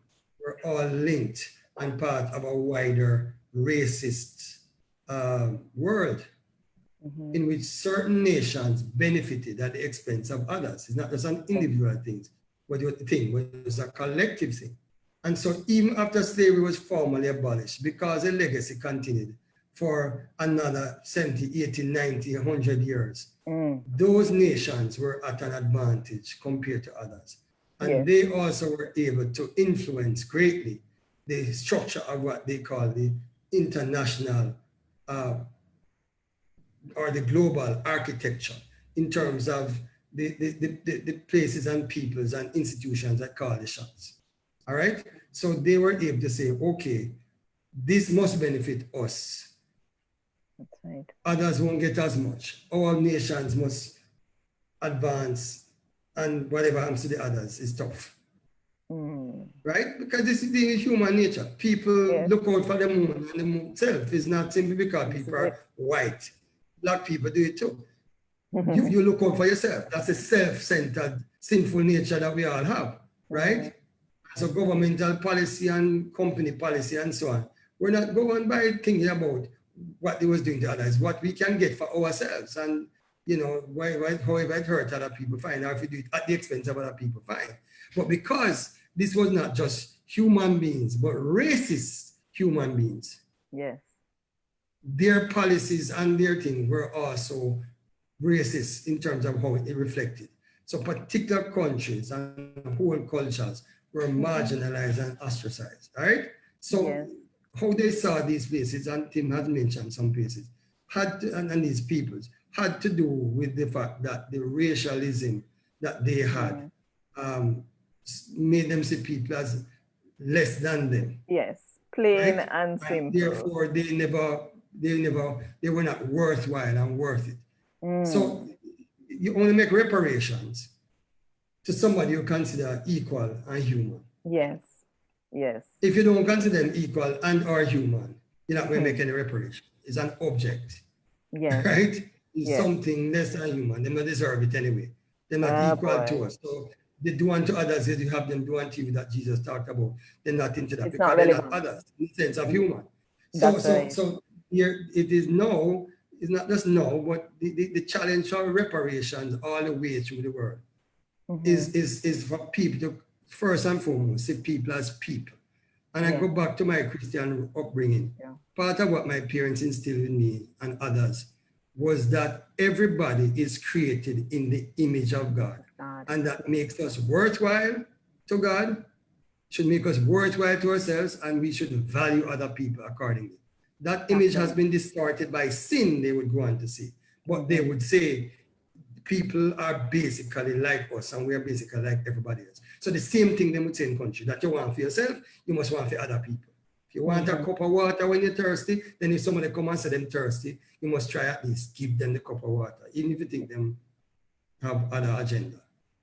were all linked and part of a wider racist world in which certain nations benefited at the expense of others. It's not just an individual thing, but it's a collective thing. And so even after slavery was formally abolished, because the legacy continued for another 70, 80, 90, 100 years, those nations were at an advantage compared to others. And they also were able to influence greatly the structure of what they call the international or the global architecture, in terms of the places and peoples and institutions that call the shots. All right? So they were able to say, okay, this must benefit us. That's right. Others won't get as much. All nations must advance, and whatever happens to the others is tough. Right? Because this is the human nature. People look out for the moon, and the moon itself is not simply because people are white. Black people do it too. You look out for yourself. That's a self-centered, sinful nature that we all have, right? So governmental policy and company policy and so on, we're not going by thinking about what they was doing to others, what we can get for ourselves. And, you know, however it hurt other people, fine. Or if you do it at the expense of other people, fine. But because this was not just human beings, but racist human beings. Yes. Their policies and their things were also racist in terms of how it reflected. So particular countries and whole cultures were marginalized and ostracized, all right? So how they saw these places, and Tim has mentioned some places, and these peoples, had to do with the fact that the racialism that they had made them see people as less than them. Yes, plain and simple. Therefore, they were not worthwhile and worth it. So you only make reparations to somebody you consider equal and human. Yes. Yes. If you don't consider them equal and or human, you're not going to make any reparation. It's an object, Yes. right? It's Yes. something less than human. They don't deserve it anyway. They're not equal to us. So they do unto others as you have them do unto you that Jesus talked about. They're not into that It's because not they're relevant. not others in the sense of human. That's right. So here it is now, it's not just now, but the challenge for reparations all the way through the world is for people to first and foremost see people as people. And I go back to my Christian upbringing. Part of what my parents instilled in me and others was that everybody is created in the image of God. And that makes us worthwhile to God, should make us worthwhile to ourselves, and we should value other people accordingly. That image has been distorted by sin, they would go on to say. But they would say, people are basically like us, and we are basically like everybody else. So the same thing they would say in country, that you want for yourself, you must want for other people. If you want a cup of water when you're thirsty, then if somebody come and say them thirsty, you must try at least give them the cup of water, even if you think them have other agenda.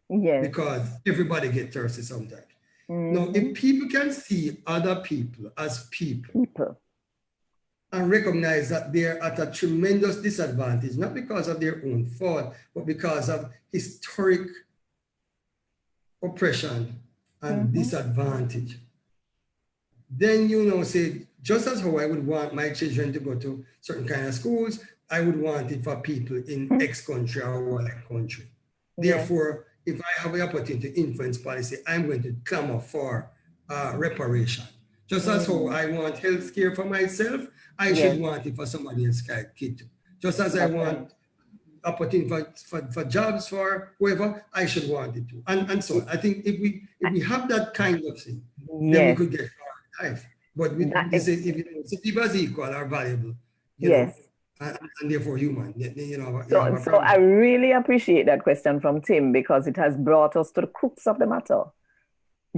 Because everybody get thirsty sometimes. Now, if people can see other people as people and recognize that they're at a tremendous disadvantage, not because of their own fault, but because of historic oppression and disadvantage, then say, just as how I would want my children to go to certain kind of schools, I would want it for people in X country or Y country. Therefore, if I have the opportunity to influence policy, I'm going to clamor for reparation. Just as how I want health care for myself, I should want it for somebody else's kid too. Just as I want opportunity for jobs for whoever, I should want it too. And so on. I think if we have that kind of thing, then we could get far in life. But if you don't see people as equal or valuable, you know, and therefore human, so I really appreciate that question from Tim, because it has brought us to the crux of the matter.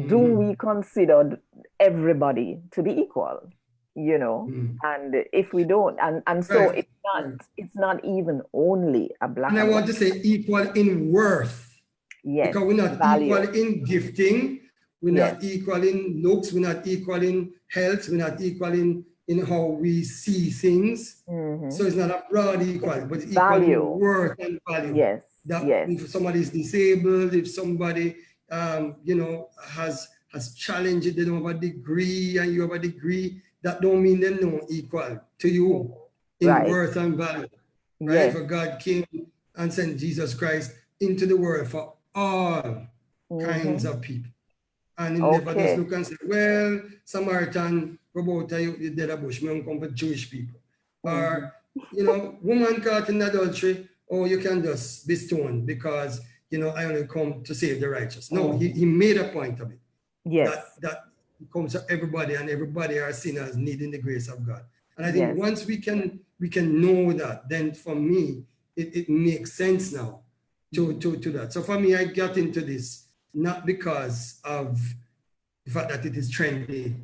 Do we consider everybody to be equal? And if we don't, and so it's not even only a black and I want to say equal in worth. Because we're not equal in gifting, we're not equal in looks, we're not equal in health, we're not equal in how we see things. So it's not a broad equality, but it's equal in worth and value. If somebody is disabled, if somebody has challenges, they don't have a degree and you have a degree, that don't mean they're not equal to you in worth and value. Right? For God came and sent Jesus Christ into the world for all kinds of people. And he never just look and say, well, Samaritan, go about you dead a bush, me don't come for Jewish people. Or, woman caught in adultery, you can just be stoned because, I only come to save the righteous. No, he made a point of it. That comes to everybody, and everybody are sinners needing the grace of God. And I think once we can know that, then for me, it makes sense now to that. So for me, I got into this not because of the fact that it is trendy,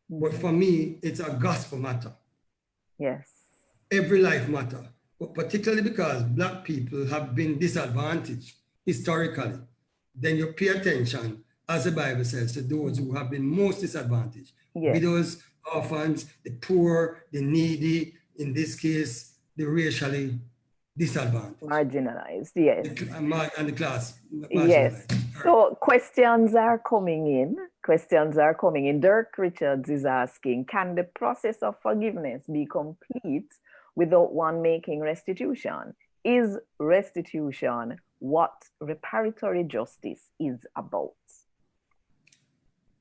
but for me, it's a gospel matter. Every life matter, but particularly because Black people have been disadvantaged historically. Then you pay attention, as the Bible says, to those who have been most disadvantaged. Widows, orphans, the poor, the needy, in this case, the racially disadvantaged. Marginalized, and the class. So questions are coming in. Dirk Richards is asking, can the process of forgiveness be complete without one making restitution? Is restitution what reparatory justice is about?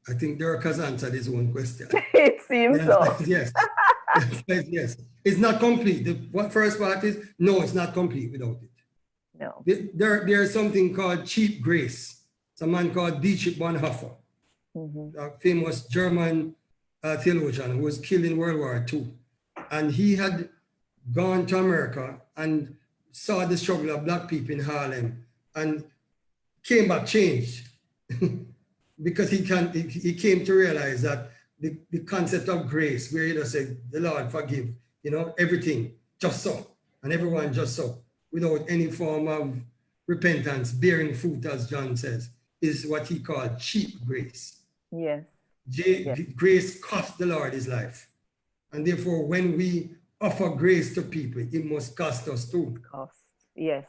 I think Dirk has answered his own question. It seems so. Yes. It's not complete. The first part is, no, it's not complete without it. No. There's something called cheap grace. It's a man called Dietrich Bonhoeffer, a famous German theologian who was killed in World War II. And he had gone to America and saw the struggle of Black people in Harlem and came back changed. Because he came to realize that the concept of grace, where you just say, the Lord forgive, everything, just so, and everyone just so, without any form of repentance, bearing fruit, as John says, is what he called cheap grace. Yes. Grace cost the Lord his life. And therefore, when we offer grace to people, it must cost us too. Cost. Yes.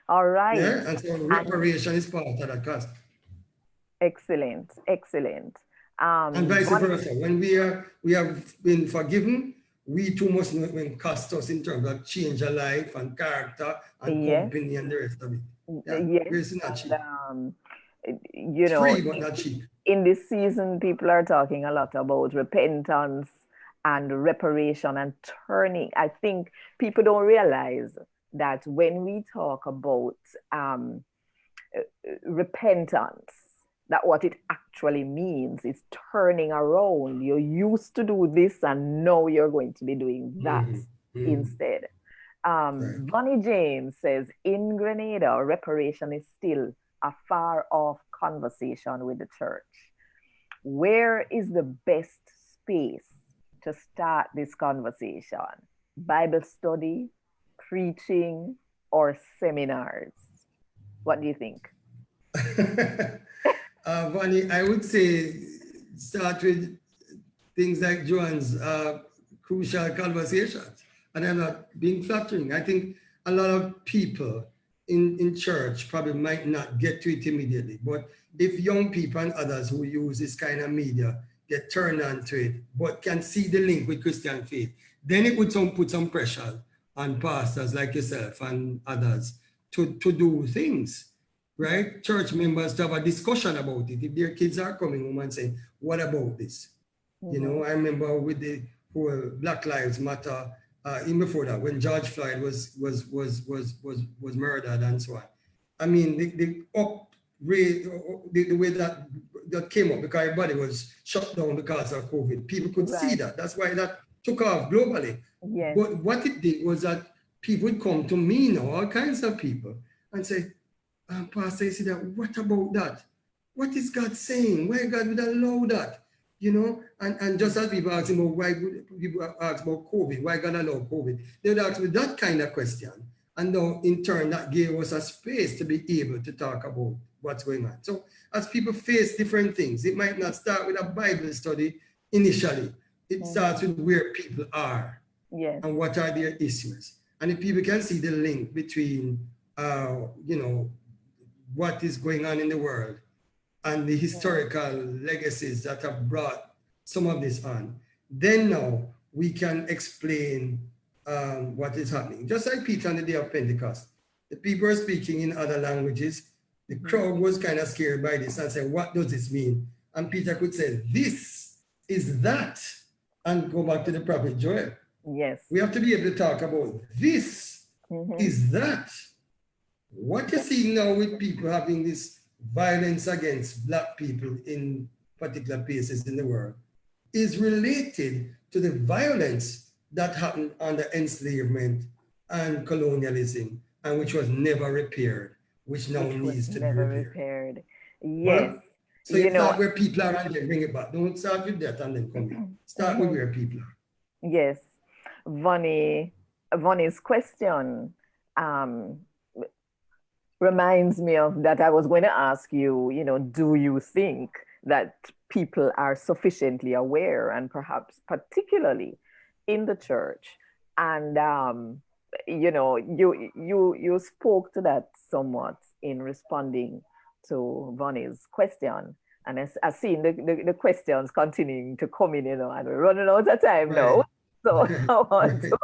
All right. Yeah, and so reparation is part of that cost. Excellent. Excellent. And vice versa. When we have been forgiven, we too must know it will cost us in terms of change of life and character and company and the rest of it. Yeah, yes. grace is not cheap. You it's know, free, but not cheap. In this season, people are talking a lot about repentance and reparation and turning. I think people don't realize that when we talk about repentance, that what it actually means is turning around. You used to do this and now you're going to be doing that instead. Bonnie James says, in Grenada, reparation is still a far off conversation with the church. Where is the best space to start this conversation? Bible study, preaching, or seminars? What do you think? Bonnie, I would say start with things like Joan's Crewshall conversations. And I'm not being flattering. I think a lot of people in church probably might not get to it immediately. But if young people and others who use this kind of media get turned on to it, but can see the link with Christian faith, then it would put some pressure on pastors like yourself and others to do things, right? Church members to have a discussion about it. If their kids are coming home and saying, what about this? You know, I remember with the whole Black Lives Matter, even before that, when George Floyd was murdered and so on. I mean, the way that came up, because everybody was shut down because of COVID. People could see that. That's why that took off globally. Yes. But what it did was that people would come to me now, all kinds of people, and say, Pastor, you see that, what about that? What is God saying? Why God would allow that? You know, and just as people ask about why people ask about COVID, why God allowed COVID, they would ask me that kind of question. And now in turn, that gave us a space to be able to talk about what's going on. So as people face different things, it might not start with a Bible study initially. It starts with where people are and what are their issues. And if people can see the link between, you know, what is going on in the world and the historical legacies that have brought some of this on, then now we can explain what is happening. Just like Peter on the day of Pentecost, the people are speaking in other languages. The crowd was kind of scared by this and said, what does this mean? And Peter could say, this is that, and go back to the prophet Joel. Yes. We have to be able to talk about this is that. What you're seeing now with people having this violence against Black people in particular places in the world is related to the violence that happened under enslavement and colonialism, and which was never repaired, which now needs to be repaired. Yes. Well, so you start where people are and then bring it back. Don't start with that and then come in. Start with where people are. Yes. Vonnie's question reminds me of that. I was going to ask you, you know, do you think that people are sufficiently aware, and perhaps particularly in the church? And you know, you spoke to that somewhat in responding to Vonnie's question, and I've seen the questions continuing to come in, you know, and we're running out of time now. So I want to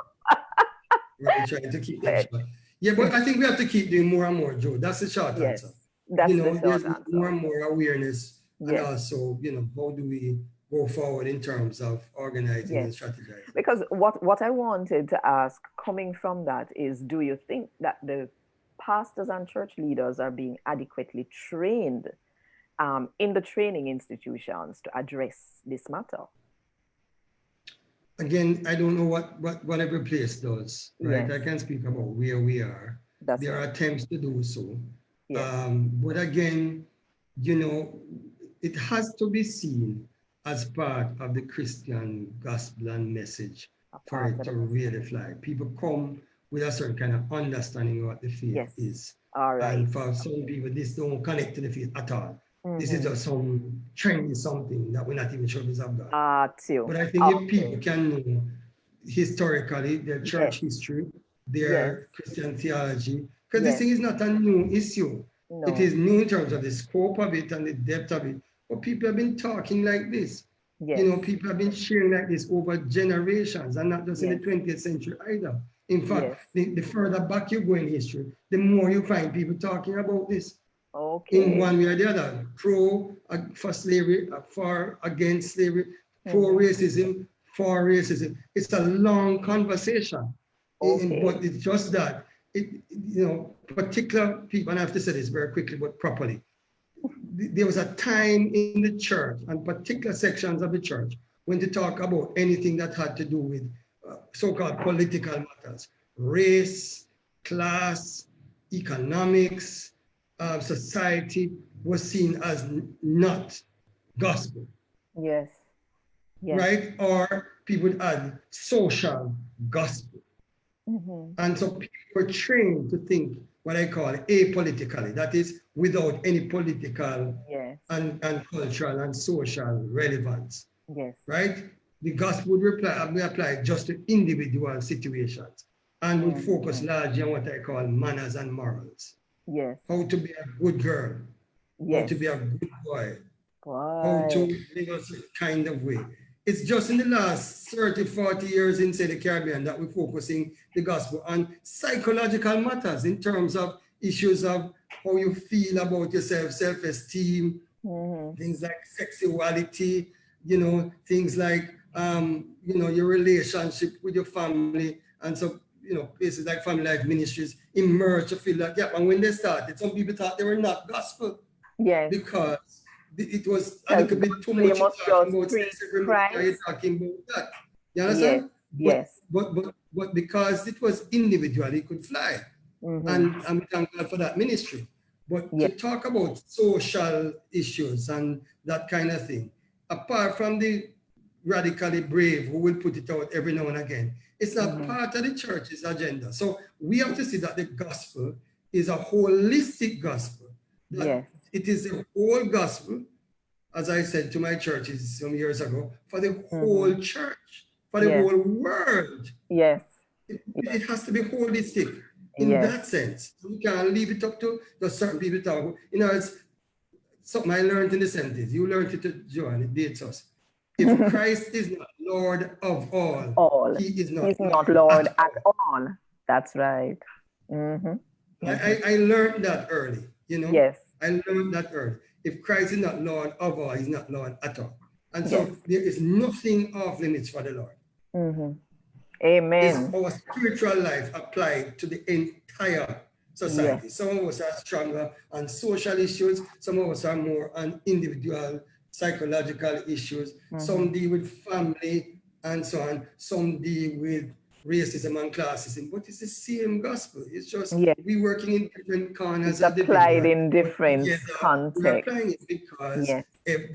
we're trying to keep them short. Yeah, but I think we have to keep doing more and more, Joe. That's the short answer. That's you know, the there's short answer. more and more awareness, and also, you know, how do we go forward in terms of organizing and strategizing? Because what I wanted to ask coming from that is, do you think that the pastors and church leaders are being adequately trained in the training institutions to address this matter? Again, I don't know what every place does, right? I can speak about where we are. There are attempts to do so. But again, you know, it has to be seen as part of the Christian gospel and message for it to really fly. People come with a certain kind of understanding of what the faith Yes. is. All right. And for some people, this don't connect to the faith at all. This is just some trendy something that we're not even sure is of God. Too. But I think if people can know historically their church Yes. history, Yes. their Christian theology, because this Yes. thing is not a new issue. No. It is new in terms of the scope of it and the depth of it. But people have been talking like this. Yes. You know, people have been sharing like this over generations, and not just in the Yes. 20th century either. In fact, Yes. the further back you go in history, the more you find people talking about this in Okay. one way or the other. Pro for slavery, for against slavery, pro racism, for racism. It's a long conversation. Okay. But it's just that, you know, particular people, and I have to say this very quickly but properly. There was a time in the church and particular sections of the church when to talk about anything that had to do with so-called political matters, race, class, economics, society was seen as not gospel. Yes. Yes. Right? Or people would add social gospel. And so people were trained to think what I call apolitically, that is without any political and cultural and social relevance. Yes. Right? The gospel would be applied just to individual situations and would focus largely on what I call manners and morals. Yes. How to be a good girl, how to be a good boy, how to live a kind of way. It's just in the last 30, 40 years in, say, the Caribbean that we're focusing the gospel on psychological matters in terms of issues of how you feel about yourself, self-esteem, things like sexuality, you know, things like, you know, your relationship with your family. And so, you know, places like Family Life Ministries emerge to fill that gap. And when they started, some people thought they were not gospel. Yes. Because it was a little bit too much talking about sex every minute, talking about that. You understand? Yes. But because it was individual, it could fly. And I'm thankful for that ministry. But to talk about social issues and that kind of thing, apart from the radically brave who will put it out every now and again, it's not part of the church's agenda. So we have to see that the gospel is a holistic gospel. That it is the whole gospel, as I said to my churches some years ago, for the whole church, for the whole world. Yes. It has to be holistic in that sense. You can't leave it up to the certain people talk. You know, it's something I learned in the 70s. You learned it, Joanne, it dates us. If Christ is not Lord of all, he is not Lord at all. That's right. I learned that early, you know. Yes. I learned that early. If Christ is not Lord of all, he's not Lord at all. And so there is nothing off limits for the Lord. Amen. It's our spiritual life applied to the entire society. Some of us are stronger on social issues. Some of us are more on individual psychological issues. Some deal with family and so on. Some deal with racism and classism. But it's the same gospel. It's just we working in different corners. It's applied in different contexts. We're applying it because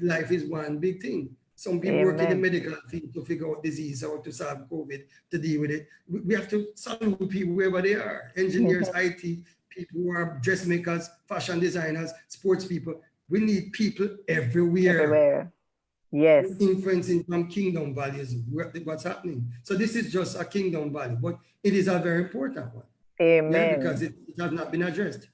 life is one big thing. Some people work in the medical field to figure out disease, how to solve COVID, to deal with it. We have to salute people wherever they are. Engineers, IT, people who are dressmakers, fashion designers, sports people. We need people everywhere. Yes. Influencing from kingdom values, what's happening. So this is just a kingdom value, but it is a very important one. Amen. Yeah, because it has not been addressed.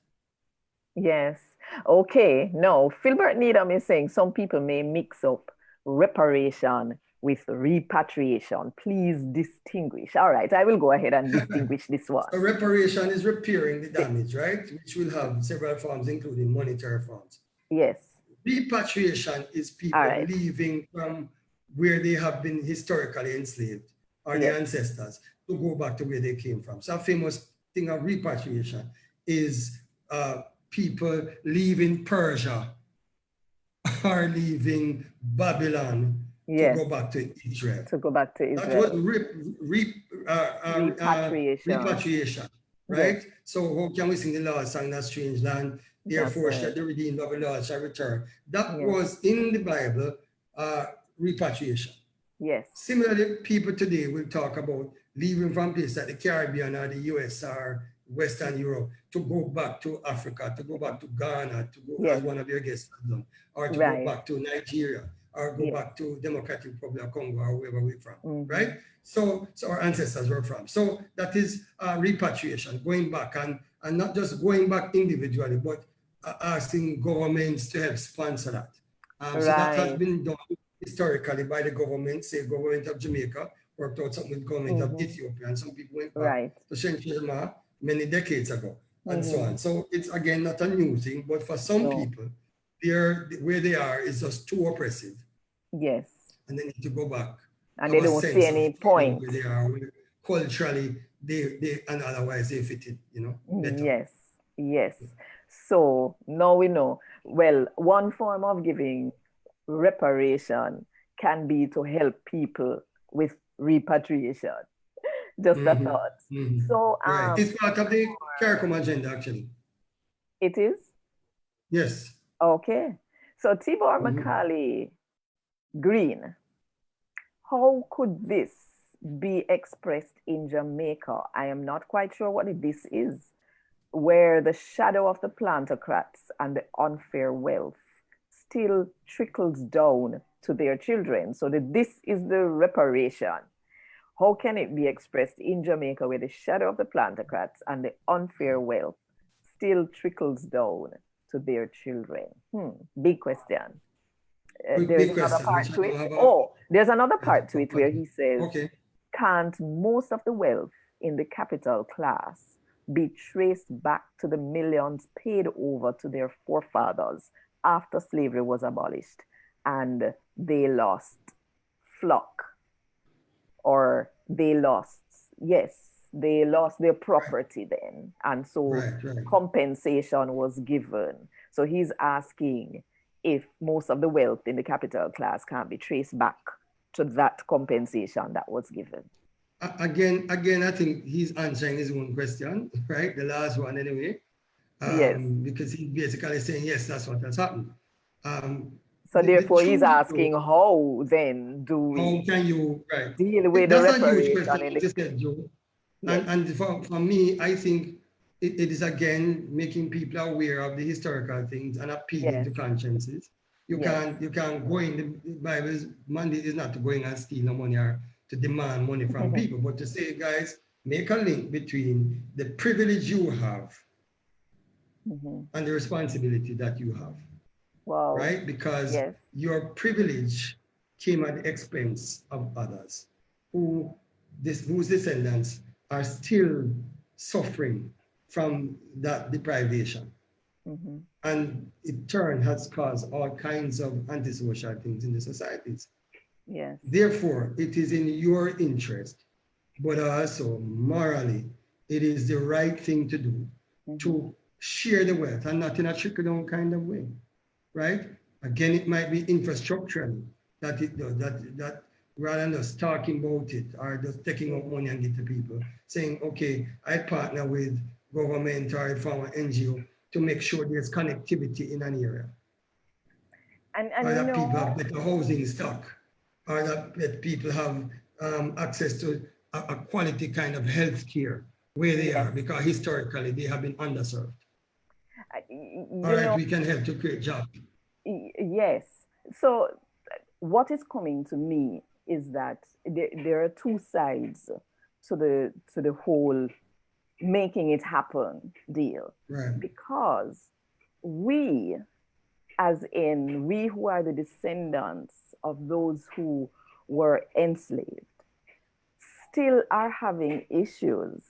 Yes. Okay. No, Philbert Needham is saying some people may mix up reparation with repatriation. Please distinguish. All right, I will go ahead and distinguish this one. So reparation is repairing the damage, right? Which will have several forms, including monetary forms. Yes. Repatriation is people leaving from where they have been historically enslaved, or their ancestors, to go back to where they came from. So a famous thing of repatriation is people leaving Persia or leaving Babylon to go back to Israel. That was repatriation, right? So how can we sing the Lord's song, that strange land? Therefore shall the redeemed of the Lord shall return. That was in the Bible, repatriation. Yes. Similarly, people today will talk about leaving from places like the Caribbean or the US or Western Europe to go back to Africa, to go back to Ghana, to go, as Yes. one of your guests have done, or to go Right. back to Nigeria, or go Yes. back to Democratic Republic of Congo, or wherever we're from, Mm-hmm. right? So our ancestors were from. So that is repatriation, going back, and not just going back individually, but asking governments to help sponsor that. So that has Right. been done historically by the government, say government of Jamaica, worked out something with government of Ethiopia, and some people went back Right. to Shenchema many decades ago, and so Mm-hmm. on. So it's again not a new thing, but for some No. people, they're where they are is just too oppressive, Yes. and they need to go back, And have they a don't see sense of any freedom point. where they are, where culturally they and otherwise they fit in, better. Yes. Yes. So now we know. Well, one form of giving reparation can be to help people with repatriation. Just a Mhm, thought. mhm. So Right. It's part of the CARICOM agenda, actually. it is? Yes. Okay. So Tibor Mhm. Macaulay Green, how could this be expressed in Jamaica? I am not quite sure what this is, where the shadow of the plantocrats and the unfair wealth still trickles down to their children. So that this is the reparation. How can it be expressed in Jamaica where the shadow of the plantocrats and the unfair wealth still trickles down to their children? Big question. There's Big another question, part which I to don't it. have Oh, there's another a part to it where he says, okay. can't most of the wealth in the capital class be traced back to the millions paid over to their forefathers after slavery was abolished and they lost flock or they lost, yes, they lost their Right, property then. And so right. compensation was given. So he's asking if most of the wealth in the capital class can be traced back to that compensation that was given. Again, I think he's answering his own question, right? The last one, anyway, Yes. because he's basically saying, yes, that's what has happened. So The therefore, he's truth, asking, though, how then do how we can you, right? deal with the That's a huge reparation question, in what the you said, Joe. yes, And for me, I think it is again making people aware of the historical things and appealing yes, to consciences. yes, You can't go in the Bible's mandate is not to go in and steal no money or to demand money from people, but to say, guys, make a link between the privilege you have and the responsibility that you have, wow, right? Because yes, your privilege came at the expense of others whose descendants are still suffering from that deprivation. And in turn has caused all kinds of antisocial things in the societies. yes, Therefore, it is in your interest, but also morally, it is the right thing to do to share the wealth and not in a trickle down kind of way, right? Again, it might be infrastructurally that it does, that rather than just talking about it or just taking out money and give to people, saying, okay, I partner with government or a former NGO to make sure there's connectivity in an area, and or you that people know, have better housing stock, or that people have access to a quality kind of health care where they yes, are, because historically they have been underserved. All you right, know, we can help to create jobs. yes. So what is coming to me is that there are two sides to the whole making it happen deal, Right. because we, as in we who are the descendants of those who were enslaved, still are having issues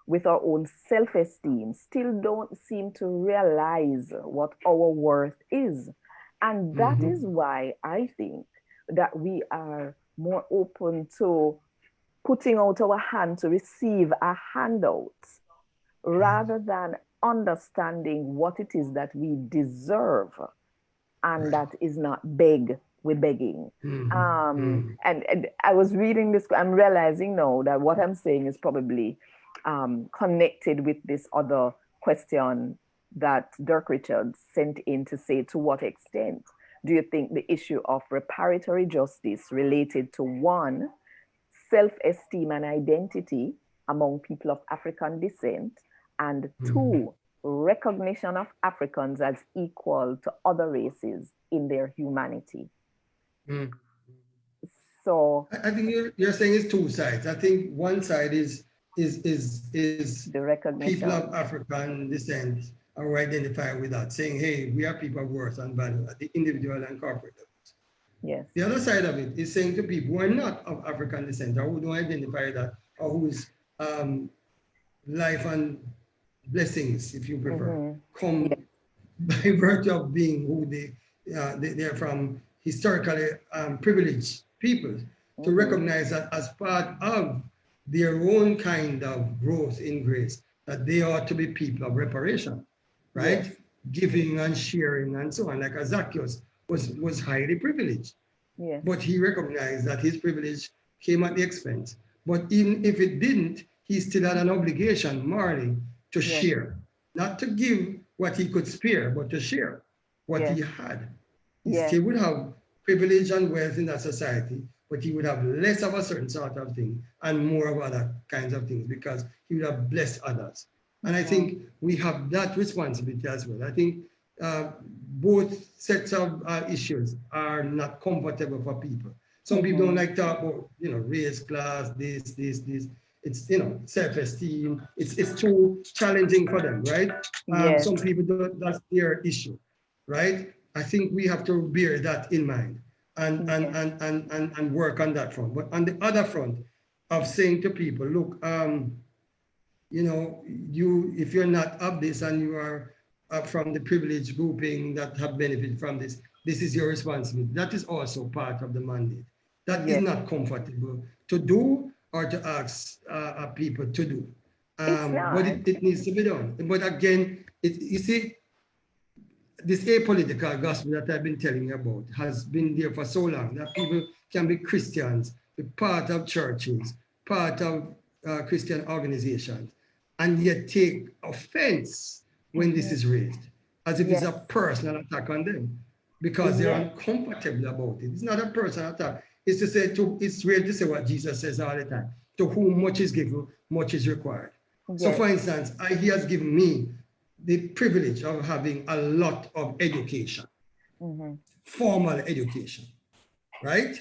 with our own self esteem, still don't seem to realize what our worth is. And that is Mm-hmm. why I think that we are more open to putting out our hand to receive a handout rather than understanding what it is that we deserve and Right. that is not beg with begging. Mm-hmm. Mm-hmm. And I was reading this, I'm realizing now that what I'm saying is probably connected with this other question that Dirk Richards sent in to say, to what extent do you think the issue of reparatory justice related to one, self-esteem and identity among people of African descent, and two, recognition of Africans as equal to other races in their humanity. So I think you're saying it's two sides. I think one side is the people of recognition. African descent are identified with that, saying, hey, we are people of worth and value at the individual and corporate levels. Yes. The other side of it is saying to people who are not of African descent or who don't identify that, or whose life and blessings, if you prefer, come by virtue of being who they're from, historically privileged people, to recognize that as part of their own kind of growth in grace, that they ought to be people of reparation, right? Yes. Giving and sharing and so on. Like Zacchaeus was highly privileged, Yes. but he recognized that his privilege came at the expense. But even if it didn't, he still had an obligation morally to share, not to give what he could spare, but to share what he had. He still would have privilege and wealth in that society, but he would have less of a certain sort of thing and more of other kinds of things because he would have blessed others. And I think we have that responsibility as well. I think both sets of issues are not comfortable for people. Some people don't like talk about, race, class, this. It's, self-esteem. It's too challenging for them, right? Some people don't, that's their issue, right? I think we have to bear that in mind and work on that front. But on the other front of saying to people, look, if you're not of this and you are from the privileged grouping that have benefited from this, this is your responsibility. That is also part of the mandate. That is not comfortable to do or to ask people to do. But it needs to be done. But again, you see, this apolitical gospel that I've been telling you about has been there for so long that people can be Christians, be part of churches, part of Christian organizations, and yet take offense when this is raised, as if it's a personal attack on them, because they're uncomfortable about it. It's not a personal attack. It's really to say what Jesus says all the time: to whom much is given, much is required. So, for instance, he has given me the privilege of having a lot of education, formal education, right?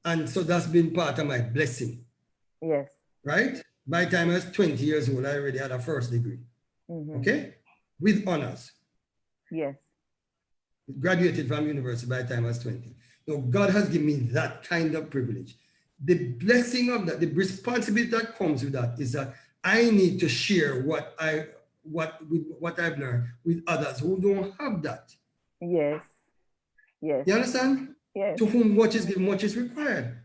And so that's been part of my blessing. Yes. Right? By the time I was 20 years old, I already had a first degree. Okay? With honors. Yes. Graduated from university by the time I was 20. Now, God has given me that kind of privilege. The blessing of that, the responsibility that comes with that is that I need to share what I've learned with others who don't have that. Yes. Yes. You understand? Yes. To whom much is given, much is required.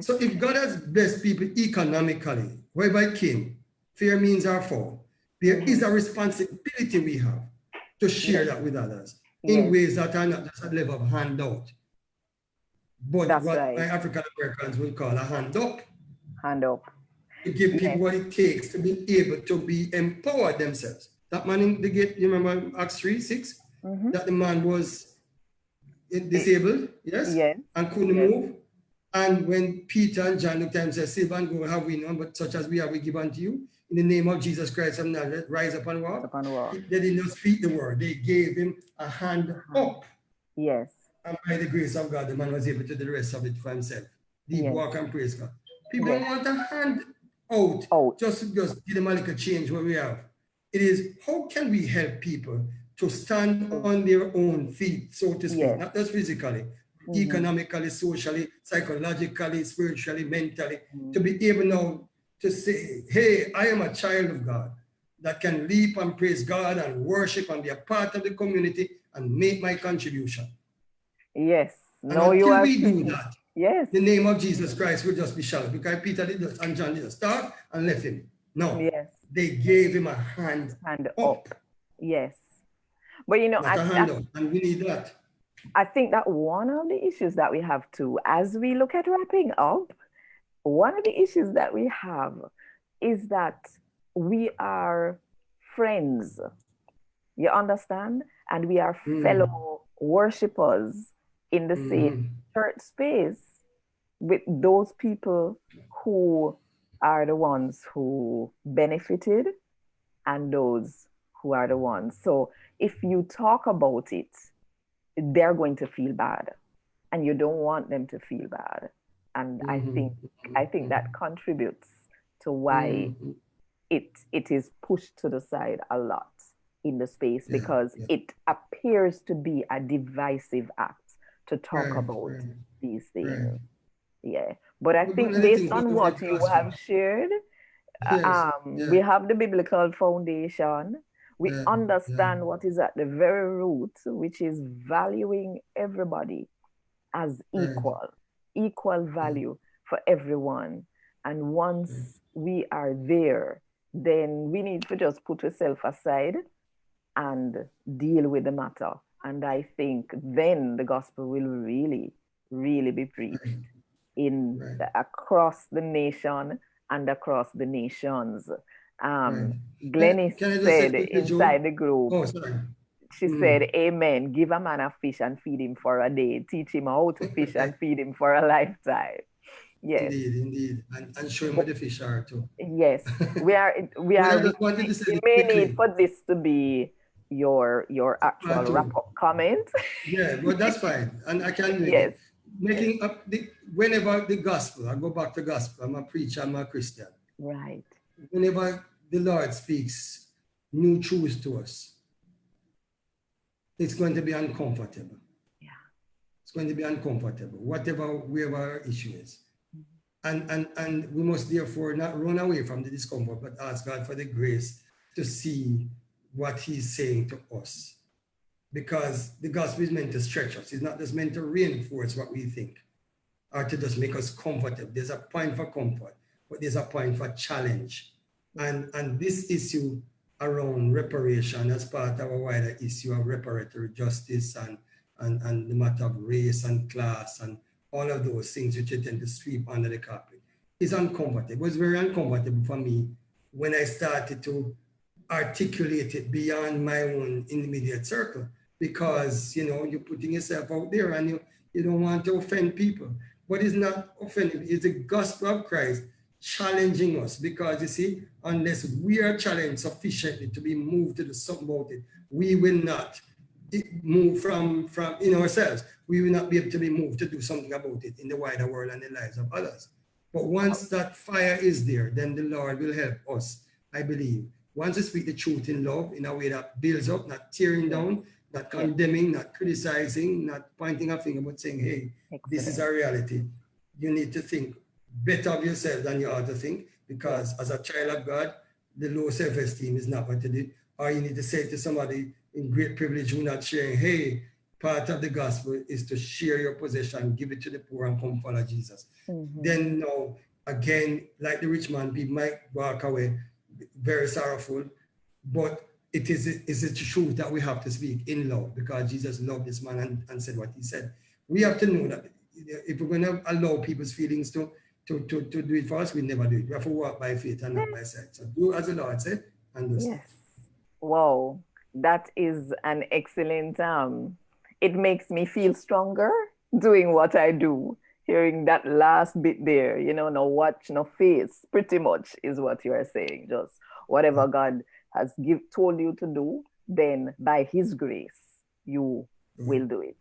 So if God has blessed people economically, wherever it came, fair means or foul, there is a responsibility we have to share that with others in ways that are not just a level of handout, but what my African Americans would call a hand up. Hand up. To give people what it takes to be able to be empowered themselves. That man in the gate, you remember Acts 3:6? That the man was disabled, yes? And couldn't move. And when Peter and John looked at him and said, Save and go, have we none, but such as we have, we give unto you. In the name of Jesus Christ of Nazareth, rise up and walk. They didn't just speak the word, they gave him a hand up. Yes. And by the grace of God, the man was able to do the rest of it for himself. Deep walk and praise God. People don't want a hand out. Just give them a little change what we have. It is, how can we help people to stand on their own feet, so to speak, not just physically, economically, socially, psychologically, spiritually, mentally, to be able now to say, hey, I am a child of God that can leap and praise God and worship and be a part of the community and make my contribution. Yes. And until we do that, the name of Jesus Christ will just be shallow, because Peter did this and John did this. Start and left him. No. They gave him a hand up. Yes. But not a hand up, and we need that. I think that one of the issues that we have too, as we look at wrapping up, one of the issues that we have is that we are friends. You understand? And we are fellow worshippers in the same church space with those people who are the ones who benefited and those who are the ones. So if you talk about it, they're going to feel bad, and you don't want them to feel bad. And I think that contributes to why it is pushed to the side a lot in the space, Yeah, because yeah. it appears to be a divisive act to talk Right, about right, these right. things. Yeah. But I But one think of the based things on about what the you gospel, have shared, yes, we yeah, have the biblical foundation. We yeah, yeah, understand what is at the very root, which is valuing everybody as right, equal yeah, value for everyone. And right, once we are there, then we need to just put ourselves aside and deal with the matter. And I think then the gospel will really, really be preached right, right, across the nation and across the nations. right. Glennis Can I just say said quickly, Joe? inside the group, Oh, sorry. she said, Mm. Amen. Give a man a fish and feed him for a day. Teach him how to fish and feed him for a lifetime. Yes. Indeed, indeed. And show him But where the fish are too. yes, Well, I we just wanted to say you this may need quickly. for this to be your actual Part wrap two. up comment. Yeah, well, that's fine. And I can make Yes, it. Making up whenever the gospel, I go back to gospel, I'm a preacher, I'm a Christian. right. Whenever the Lord speaks new truths to us, it's going to be uncomfortable. Yeah. It's going to be uncomfortable, wherever our issue is. Mhm. And we must therefore not run away from the discomfort, but ask God for the grace to see what He's saying to us. Because the gospel is meant to stretch us. It's not just meant to reinforce what we think or to just make us comfortable. There's a point for comfort, but there's a point for challenge. And this issue around reparation as part of a wider issue of reparatory justice and the matter of race and class and all of those things which you tend to sweep under the carpet is uncomfortable. It was very uncomfortable for me when I started to articulate it beyond my own immediate circle, because you're putting yourself out there and you don't want to offend people. But it's not offending, it's the gospel of Christ challenging us, because you see, unless we are challenged sufficiently to be moved to do something about it, we will not move from in ourselves. We will not be able to be moved to do something about it in the wider world and the lives of others. But once that fire is there, then the Lord will help us, I believe. Once we speak the truth in love, in a way that builds up, not tearing Yes, down, not yes, condemning, not criticizing, not pointing a finger, but saying, hey, this is excellent. a reality. You need to think better of yourself than you ought to think, Yes, because as a child of God, the low self-esteem is not what to do. Or you need to say to somebody in great privilege who not sharing, hey, part of the gospel is to share your possession, give it to the poor, and come follow Jesus. Then no, again, like the rich man, people might walk away very sorrowful, but it's a truth that we have to speak in love, because Jesus loved this man and said what he said. We have to know that if we're going to allow people's feelings to do it for us, we never do it. We have to walk by faith and not by sight. So do as the Lord said and do so. yes. Wow, that is an excellent it makes me feel stronger doing what I do. Hearing that last bit there, no watch, no face, pretty much is what you are saying. Just whatever God has told you to do, then by His grace, you will do it.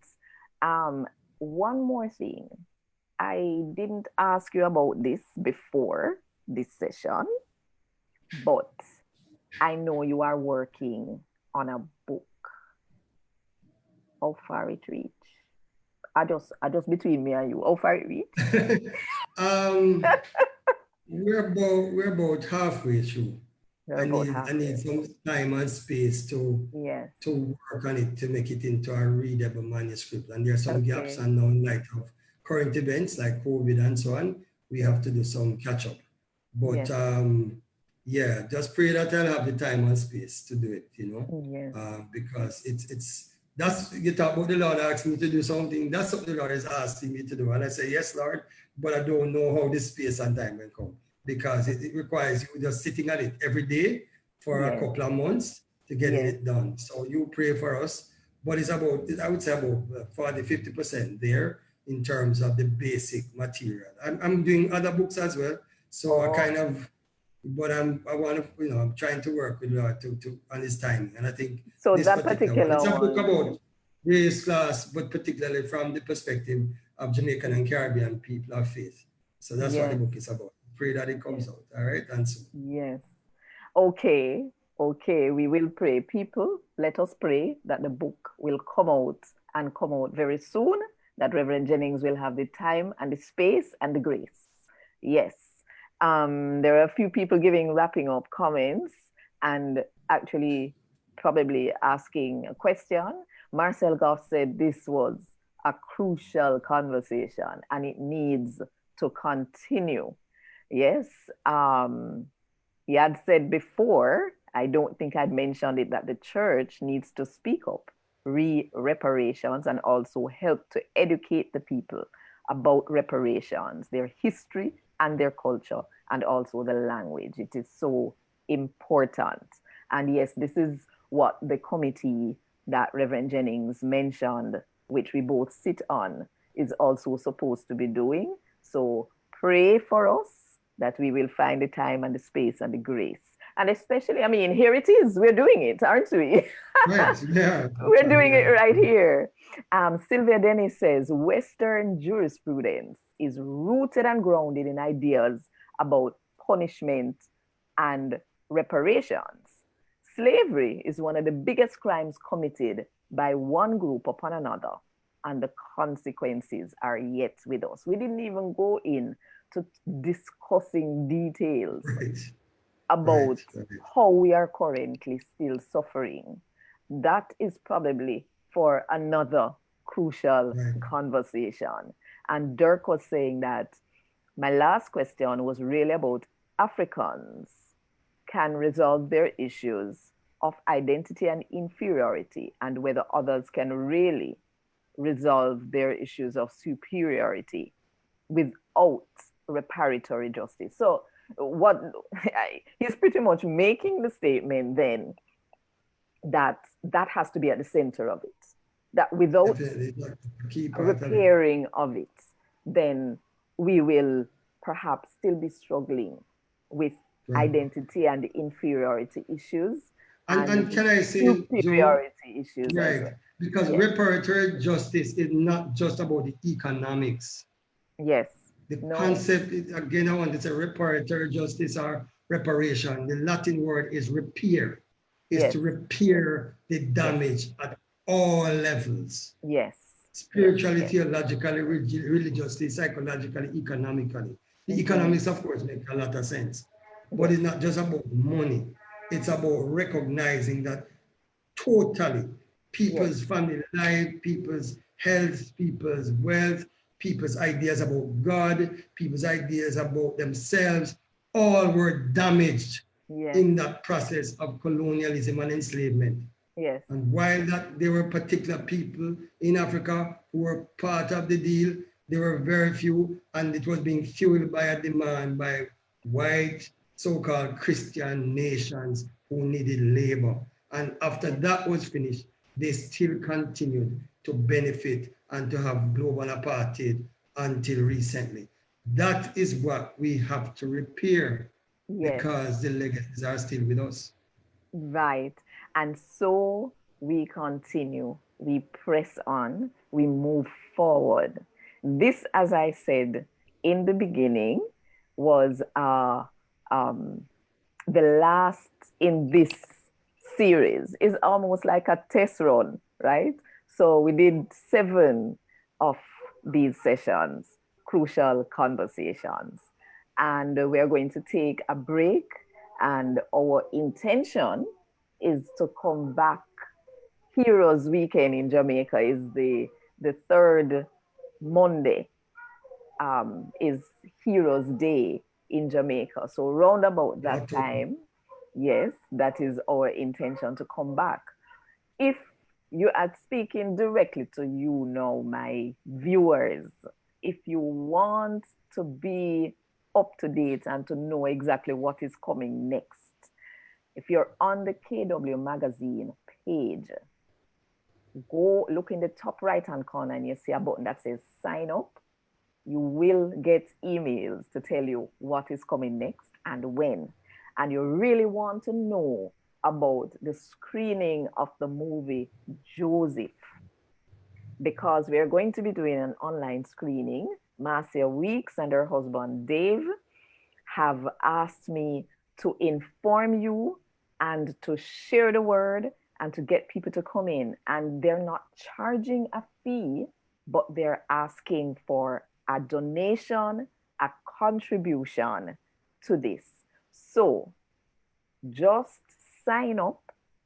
Um, One more thing. I didn't ask you about this before this session, but I know you are working on a book. How far it reach? I just between me and you. How far it reach? um, we're about halfway through. You're I about need I need halfway. some time and space Yes. to work on it to make it into a readable manuscript. And there are some gaps, Okay. and now in light of current events like COVID and so on, we have to do some catch up. But Yes. yeah, just pray that I'll have the time and space to do it, Yes. because it's that's you talk about the Lord asking me to do something. That's something the Lord is asking me to do, and I say yes, Lord, but I don't know how this space and time will come, because it requires you just sitting at it every day for a Yes. couple of months to getting Yes. it done. So you pray for us, but it's about, I would say, about 40-50% there in terms of the basic material. I'm doing other books as well, So I Oh, kind of, but I want to, I'm trying to work with her to on his timing. And I think so this that particular one, particular it's a book one. about race, class, but particularly from the perspective of Jamaican and Caribbean people of faith. So that's what the Yes, book is about. Pray that it comes yes, out. All right. And so, yes. Okay, okay, we will pray. People, let us pray that the book will come out and come out very soon, that Reverend Jennings will have the time and the space and the grace. Yes. There are a few people giving wrapping up comments and actually probably asking a question. Marcel Goff said this was a crucial conversation and it needs to continue. Yes. He had said before, I don't think I'd mentioned it, that the church needs to speak up, reparations, and also help to educate the people about reparations, their history and their culture, and also the language. It is so important. And yes, this is what the committee that Reverend Jennings mentioned, which we both sit on, is also supposed to be doing. So pray for us that we will find the time and the space and the grace. And especially, I mean, here it is. We're doing it, aren't we? right. Yeah. We're doing it Yeah. right here. Sylvia Dennis says Western jurisprudence is rooted and grounded in ideas about punishment and reparations. Slavery is one of the biggest crimes committed by one group upon another, and the consequences are yet with us. We didn't even go in to discussing details Right. Right. about Right. how we are currently still suffering. That is probably for another crucial Right. conversation. And Dirk was saying that my last question was really about Africans can resolve their issues of identity and inferiority, and whether others can really resolve their issues of superiority without reparatory justice. So what he's pretty much making the statement then that that has to be at the center of it. That without Definitely. That's a key part of it. repairing of it, then we will perhaps still be struggling with Right. identity and inferiority issues And and can I say, Joe, superiority issues as right, well. because Yes, reparatory justice is not just about the economics. yes, The no, concept, again, I want to say reparatory justice or reparation. The Latin word is repair, is yes, to repair the yes, damage at all levels. yes, yes, Spiritually, yes. theologically, religiously, psychologically, economically. The Mm-hmm. economics, of course, make a lot of sense. But Yes, it's not just about money. It's about recognizing that totally yes, people's family life, people's health, people's wealth, people's ideas about God, people's ideas about themselves, all were damaged yes, in that process of colonialism and enslavement. yes, And while that there were particular people in Africa who were part of the deal, there were very few, and it was being fueled by a demand by white so-called Christian nations who needed labor. And after yes, that was finished, they still continued to benefit and to have global apartheid until recently. That is what we have to repair yes. because the legacies are still with us. Right. And so we continue, we press on, we move forward. This, as I said in the beginning, was um, the last in this series. Is almost like a test run, right? So we did 7 of these sessions, crucial conversations. And we are going to take a break. And our intention is to come back. Heroes Weekend in Jamaica is the third Monday, is Heroes Day in Jamaica. So round about that October. time, yes, that is our intention to come back. If you are speaking directly to you now, my viewers, if you want to be up to date and to know exactly what is coming next, if you're on the KW Magazine page, go look in the top right hand corner and you see a button that says sign up. You will get emails to tell you what is coming next and when. And you really want to know about the screening of the movie Joseph, because we are going to be doing an online screening. Marcia Weeks and her husband Dave have asked me to inform you and to share the word and to get people to come in. And they're not charging a fee, but they're asking for a donation, a contribution to this. So just sign up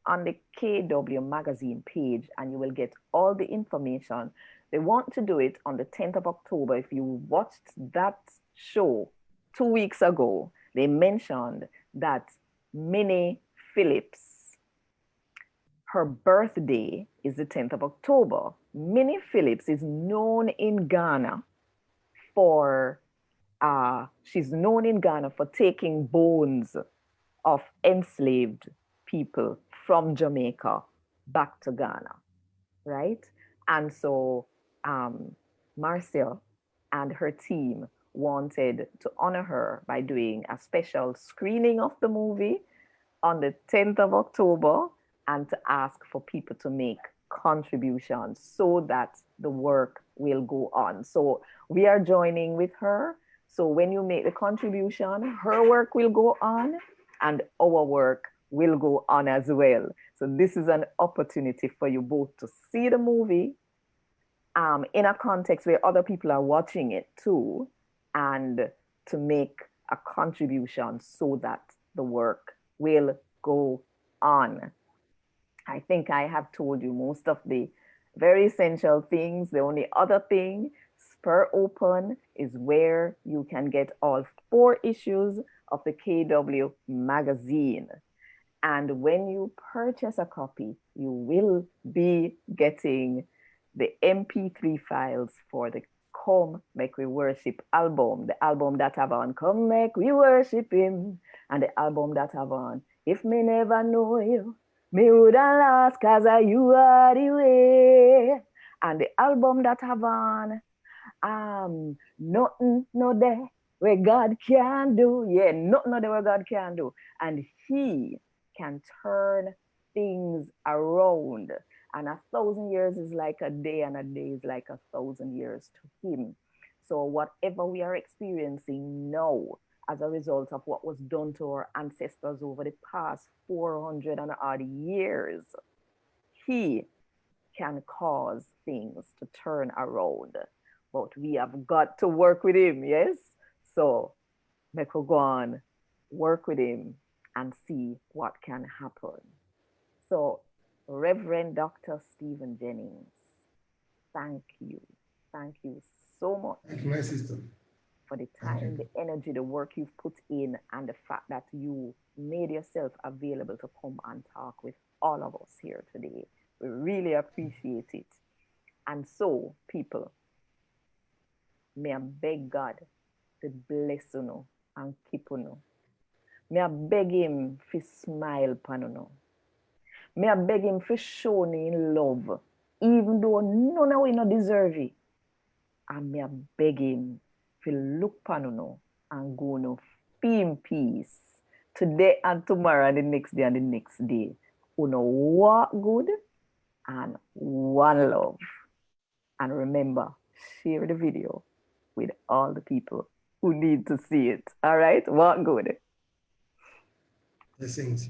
on the KW magazine page and you will get all the information. They want to do it on the 10th of October. If you watched that show 2 weeks ago, they mentioned that Minnie Phillips, her birthday is the 10th of October. Minnie Phillips is known in Ghana for taking bones of enslaved people from Jamaica back to Ghana, right? And so Marcia and her team wanted to honor her by doing a special screening of the movie on the 10th of October and to ask for people to make contributions so that the work will go on. So we are joining with her. So when you make the contribution, her work will go on and our work will go on as well. So this is an opportunity for you both to see the movie in a context where other people are watching it too, and to make a contribution so that the work will go on. I think I have told you most of the very essential things. The only other thing, Spur Open is where you can get all 4 issues of the KW magazine. And when you purchase a copy, you will be getting the MP3 files for the Come Make We Worship album, the album that have on Come Make We Worship Him, and the album that have on If Me Never Know You, Me Woulda Lost, cause you are the way. And the album that have on Nothing No There Where God Can Do. Yeah, nothing no there where God can do. And He can turn things around. And 1,000 years is like a day, and a day is like 1,000 years to Him. So whatever we are experiencing now as a result of what was done to our ancestors over the past 400 and odd years, He can cause things to turn around. But we have got to work with Him, yes? So make we go on, work with Him and see what can happen. So Reverend Dr. Stephen Jennings, thank you. Thank you so much. Thank you, my sister. For the time, the energy, the work you've put in, and the fact that you made yourself available to come and talk with all of us here today. We really appreciate it. And so, people, may I beg God to bless you and keep you. May I beg Him to smile upon you. May I beg Him to show you in love, even though none of we not deserve it. And may I beg Him to look upon you and go no in peace today and tomorrow and the next day and the next day. Uno walk good and one love. And remember, share the video with all the people who need to see it. All right? Walk good. Blessings.